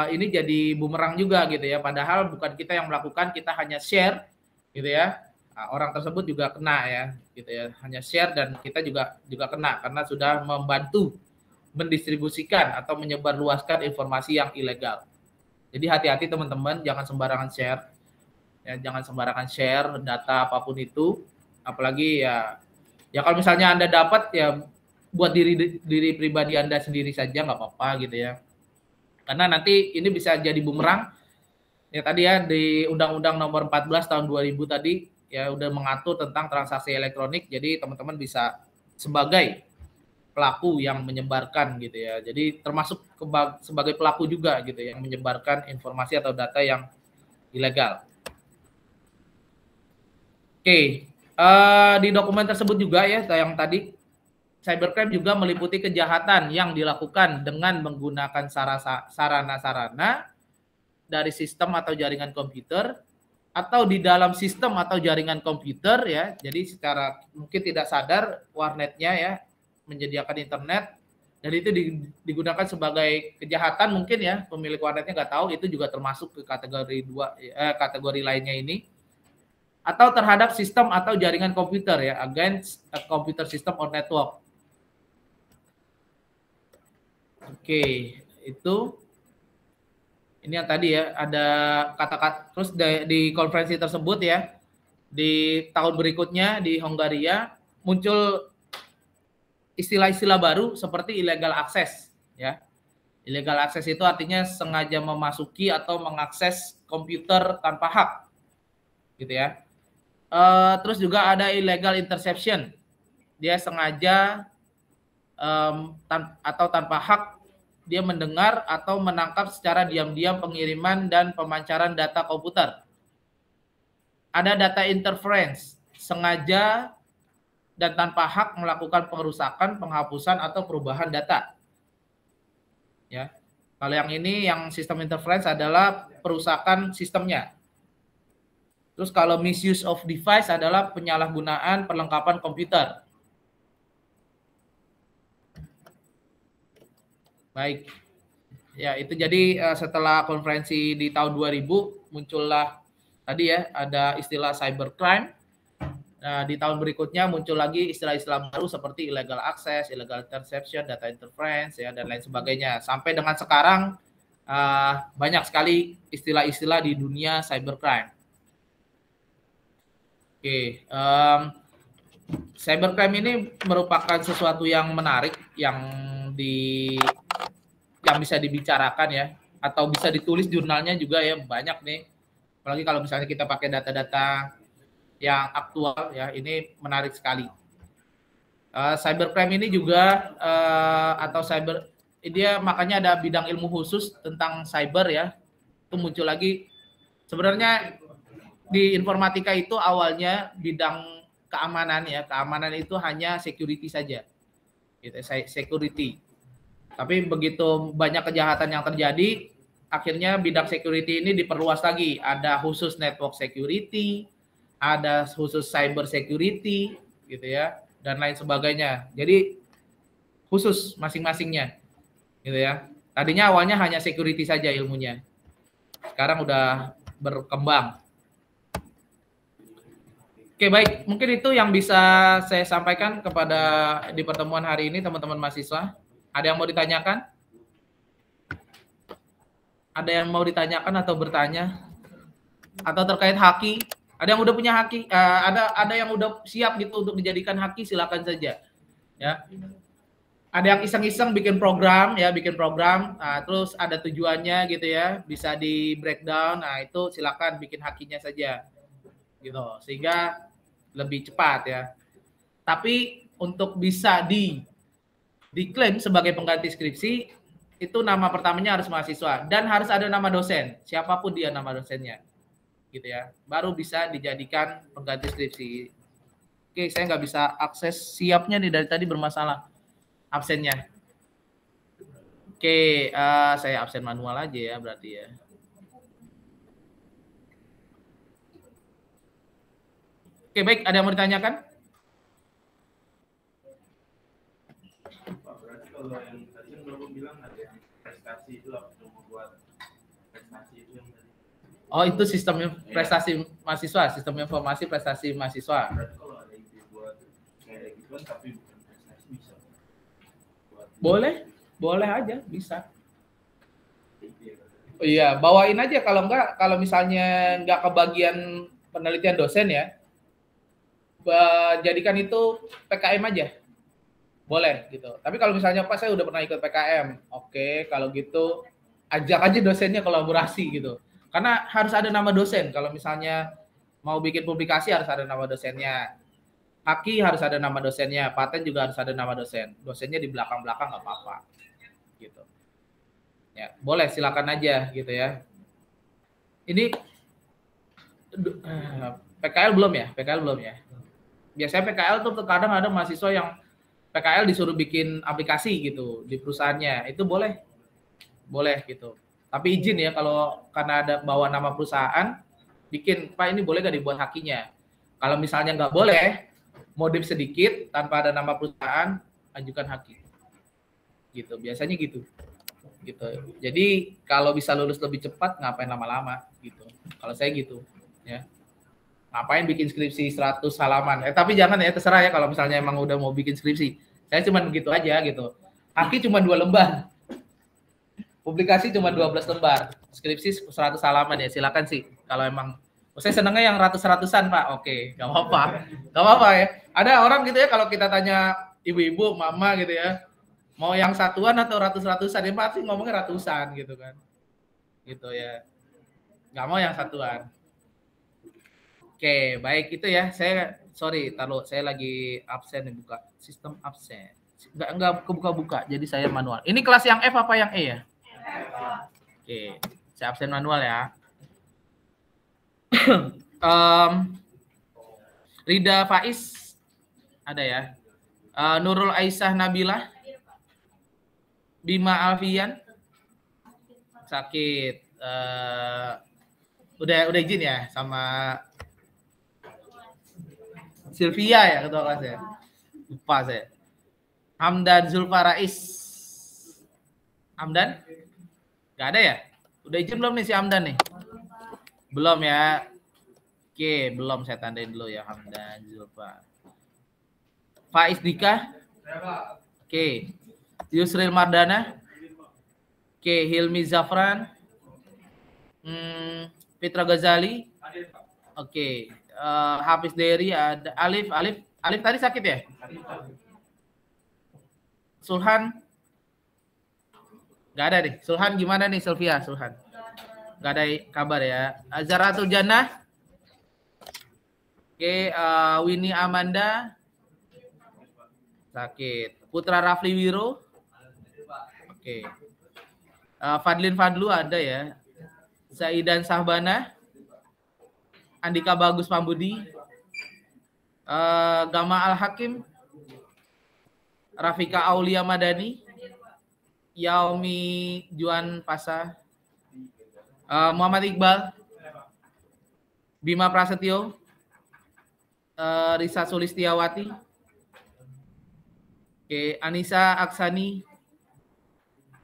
ini jadi bumerang juga gitu ya, padahal bukan kita yang melakukan, kita hanya share gitu ya. Nah, orang tersebut juga kena ya, gitu ya. Hanya share dan kita juga kena karena sudah membantu mendistribusikan atau menyebarluaskan informasi yang ilegal. Jadi hati-hati teman-teman, jangan sembarangan share. Ya, jangan sembarangan share data apapun itu, apalagi ya kalau misalnya Anda dapat ya buat diri pribadi Anda sendiri saja nggak apa-apa gitu ya. Karena nanti ini bisa jadi bumerang. Ya tadi ya di Undang-Undang Nomor 14 tahun 2000 tadi ya udah mengatur tentang transaksi elektronik, jadi teman-teman bisa sebagai pelaku yang menyebarkan gitu ya. Jadi termasuk sebagai pelaku juga gitu yang menyebarkan informasi atau data yang ilegal. Oke, di dokumen tersebut juga ya yang tadi cybercrime juga meliputi kejahatan yang dilakukan dengan menggunakan sarana-sarana dari sistem atau jaringan komputer atau di dalam sistem atau jaringan komputer ya. Jadi secara mungkin tidak sadar warnetnya ya menyediakan internet dan itu digunakan sebagai kejahatan mungkin ya, pemilik warnetnya nggak tahu, itu juga termasuk ke kategori kategori lainnya ini. Atau terhadap sistem atau jaringan komputer ya, against a computer system or network. Oke, itu ini yang tadi ya, ada kata-kata, terus di konferensi tersebut ya, di tahun berikutnya di Hongaria muncul istilah-istilah baru seperti illegal access ya. Illegal access itu artinya sengaja memasuki atau mengakses komputer tanpa hak gitu ya. Terus juga ada illegal interception, dia sengaja atau tanpa hak dia mendengar atau menangkap secara diam-diam pengiriman dan pemancaran data komputer. Ada data interference, sengaja dan tanpa hak melakukan pengerusakan, penghapusan atau perubahan data. Ya. Kalau yang ini yang sistem interference adalah perusakan sistemnya. Terus kalau misuse of device adalah penyalahgunaan perlengkapan komputer. Baik, ya itu jadi setelah konferensi di tahun 2000 muncullah tadi ya ada istilah cybercrime. Nah, di tahun berikutnya muncul lagi istilah-istilah baru seperti illegal access, illegal interception, data interference ya dan lain sebagainya. Sampai dengan sekarang banyak sekali istilah-istilah di dunia cybercrime. Oke, cybercrime ini merupakan sesuatu yang menarik yang bisa dibicarakan ya, atau bisa ditulis jurnalnya juga ya, banyak nih. Apalagi kalau misalnya kita pakai data-data yang aktual ya, ini menarik sekali. Cybercrime ini juga atau dia makanya ada bidang ilmu khusus tentang cyber ya. Itu muncul lagi. Sebenarnya di informatika itu awalnya bidang keamanan ya, keamanan itu hanya security saja. Gitu, security. Tapi begitu banyak kejahatan yang terjadi, akhirnya bidang security ini diperluas lagi. Ada khusus network security, ada khusus cyber security, gitu ya, dan lain sebagainya. Jadi khusus masing-masingnya, gitu ya. Tadinya awalnya hanya security saja ilmunya. Sekarang udah berkembang. Oke, baik. Mungkin itu yang bisa saya sampaikan kepada di pertemuan hari ini, teman-teman mahasiswa. Ada yang mau ditanyakan? Ada yang mau ditanyakan atau bertanya? Atau terkait haki? Ada yang udah punya haki? Ada yang udah siap gitu untuk dijadikan haki? Silakan saja. Ya. Ada yang iseng-iseng bikin program, ya, bikin program. Terus ada tujuannya gitu ya, bisa di breakdown. Nah, itu silakan bikin hakinya saja. Gitu. Sehingga lebih cepat ya. Tapi untuk bisa diklaim sebagai pengganti skripsi, itu nama pertamanya harus mahasiswa dan harus ada nama dosen, siapapun dia nama dosennya, gitu ya. Baru bisa dijadikan pengganti skripsi. Oke, saya nggak bisa akses siapnya nih, dari tadi bermasalah absennya. Oke, saya absen manual aja ya berarti ya. Oke, baik. Ada yang mau ditanyakan? Pak, berarti kalau yang tadi yang belum bilang ada yang prestasi itu apa yang membuat prestasi itu yang tadi. Oh, itu sistem prestasi mahasiswa, sistem informasi prestasi mahasiswa. Berarti kalau ada ide buat kayak gitu kan tapi bukan prestasi bisa. Boleh, boleh aja, bisa. Oh, iya, bawain aja. Kalau enggak, kalau misalnya enggak kebagian penelitian dosen ya, jadikan itu PKM aja. Boleh gitu. Tapi kalau misalnya Pak saya udah pernah ikut PKM, oke, kalau gitu ajak aja dosennya kolaborasi gitu. Karena harus ada nama dosen. Kalau misalnya mau bikin publikasi harus ada nama dosennya. Haki harus ada nama dosennya, paten juga harus ada nama dosen. Dosennya di belakang-belakang nggak apa-apa. Gitu. Ya, boleh silakan aja gitu ya. Ini PKL belum ya? PKL belum ya? Biasanya PKL tuh terkadang ada mahasiswa yang PKL disuruh bikin aplikasi gitu di perusahaannya. Itu boleh. Boleh gitu. Tapi izin ya kalau karena ada bawa nama perusahaan, bikin, Pak ini boleh nggak dibuat hakinya? Kalau misalnya nggak boleh, modif sedikit tanpa ada nama perusahaan, ajukan haki. Gitu, biasanya gitu. Gitu. Jadi kalau bisa lulus lebih cepat, ngapain lama-lama gitu. Kalau saya gitu, ya. Ngapain bikin skripsi 100 halaman? Tapi jangan ya, terserah ya kalau misalnya emang udah mau bikin skripsi. Saya cuma begitu aja gitu. Haki cuma 2 lembar. Publikasi cuma 12 lembar. Skripsi 100 halaman ya, silakan sih. Kalau emang saya senangnya yang ratus-ratusan, Pak. Oke, nggak apa-apa. Nggak apa-apa ya. Ada orang gitu ya kalau kita tanya ibu-ibu, mama gitu ya. Mau yang satuan atau ratus-ratusan? Ya pasti ngomongnya ratusan gitu kan. Gitu ya. Nggak mau yang satuan. Oke, baik itu ya. Saya sorry, taruh saya lagi absen nih, buka sistem absen. Enggak kebuka-buka, jadi saya manual. Ini kelas yang F apa yang E ya? Oke, saya absen manual ya. Rida Faiz ada ya. Nurul Aisyah Nabilah, Bima Alfian sakit. Udah izin ya sama Sylvia ya ketua kelas ya. Lupa saya. Hamdan Zulfarais. Hamdan? Gak ada ya? Udah izin belum nih si Hamdan nih? Belum ya. Oke, belum, saya tandain dulu ya Hamdan Zulfa. Faiz Dika. Oke. Yusril Mardana. Oke, Hilmi Zafran. Fitra Ghazali. Oke. Hafiz Dery ada. Alif tadi sakit ya? Sulhan. Gak ada nih. Sulhan gimana nih Sylvia? Sulhan. Gak ada kabar ya. Zaratul Jannah. Oke, Winnie Amanda. Sakit. Putra Rafli Wiro. Oke. Fadlin Fadlu ada ya. Zaidan Sahbana. Andika Bagus Pambudi. Gama Al Hakim. Rafika Aulia Madani. Yaomi Juan Pasa. Muhammad Iqbal. Bima Prasetyo. Risa Sulistiawati. Oke, Anissa Aksani.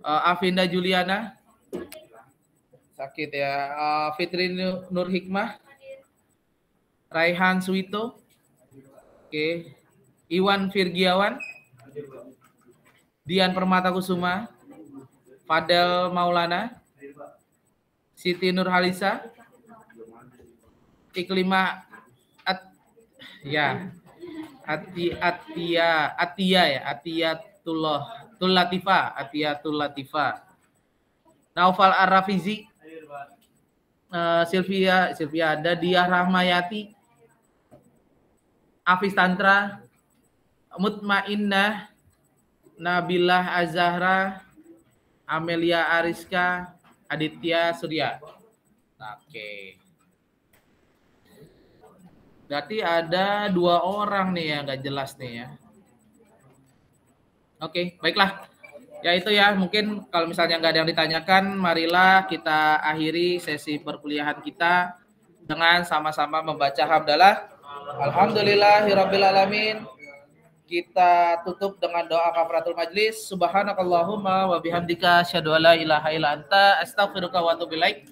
Avinda Juliana. Sakit ya. Fitri Nur Hikmah. Raihan Suito. Oke. Iwan Virgiawan. Dian Permata Kusuma. Fadel Maulana. Siti Nur Halisa. Iklima Atiyatul Latifah. Naufal Ar-Rafizi. Sylvia ada, Diah Rahmayati. Afis Tantra. Mutmainnah. Nabilah Azahra. Amelia Ariska. Aditya Surya. Oke. Berarti ada 2 orang nih yang nggak jelas nih ya. Oke, baiklah. Ya itu ya, mungkin kalau misalnya nggak ada yang ditanyakan, marilah kita akhiri sesi perkuliahan kita dengan sama-sama membaca hamdalah. Alhamdulillahirabbil alamin. Kita tutup dengan doa kafaratul majlis. Subhanakallahumma wa bihamdika asyhadu an la ilaha illa anta astaghfiruka wa atubu ilaik.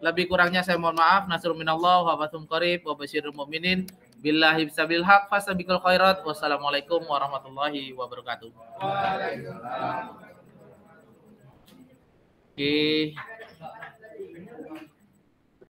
Lebih kurangnya saya mohon maaf. Nasrul minallah wa fathun qarib wa basyirul mu'minin. Billahi bisabil haq fasabiqul khairat. Wassalamualaikum warahmatullahi wabarakatuh. Waalaikumsalam. Oke.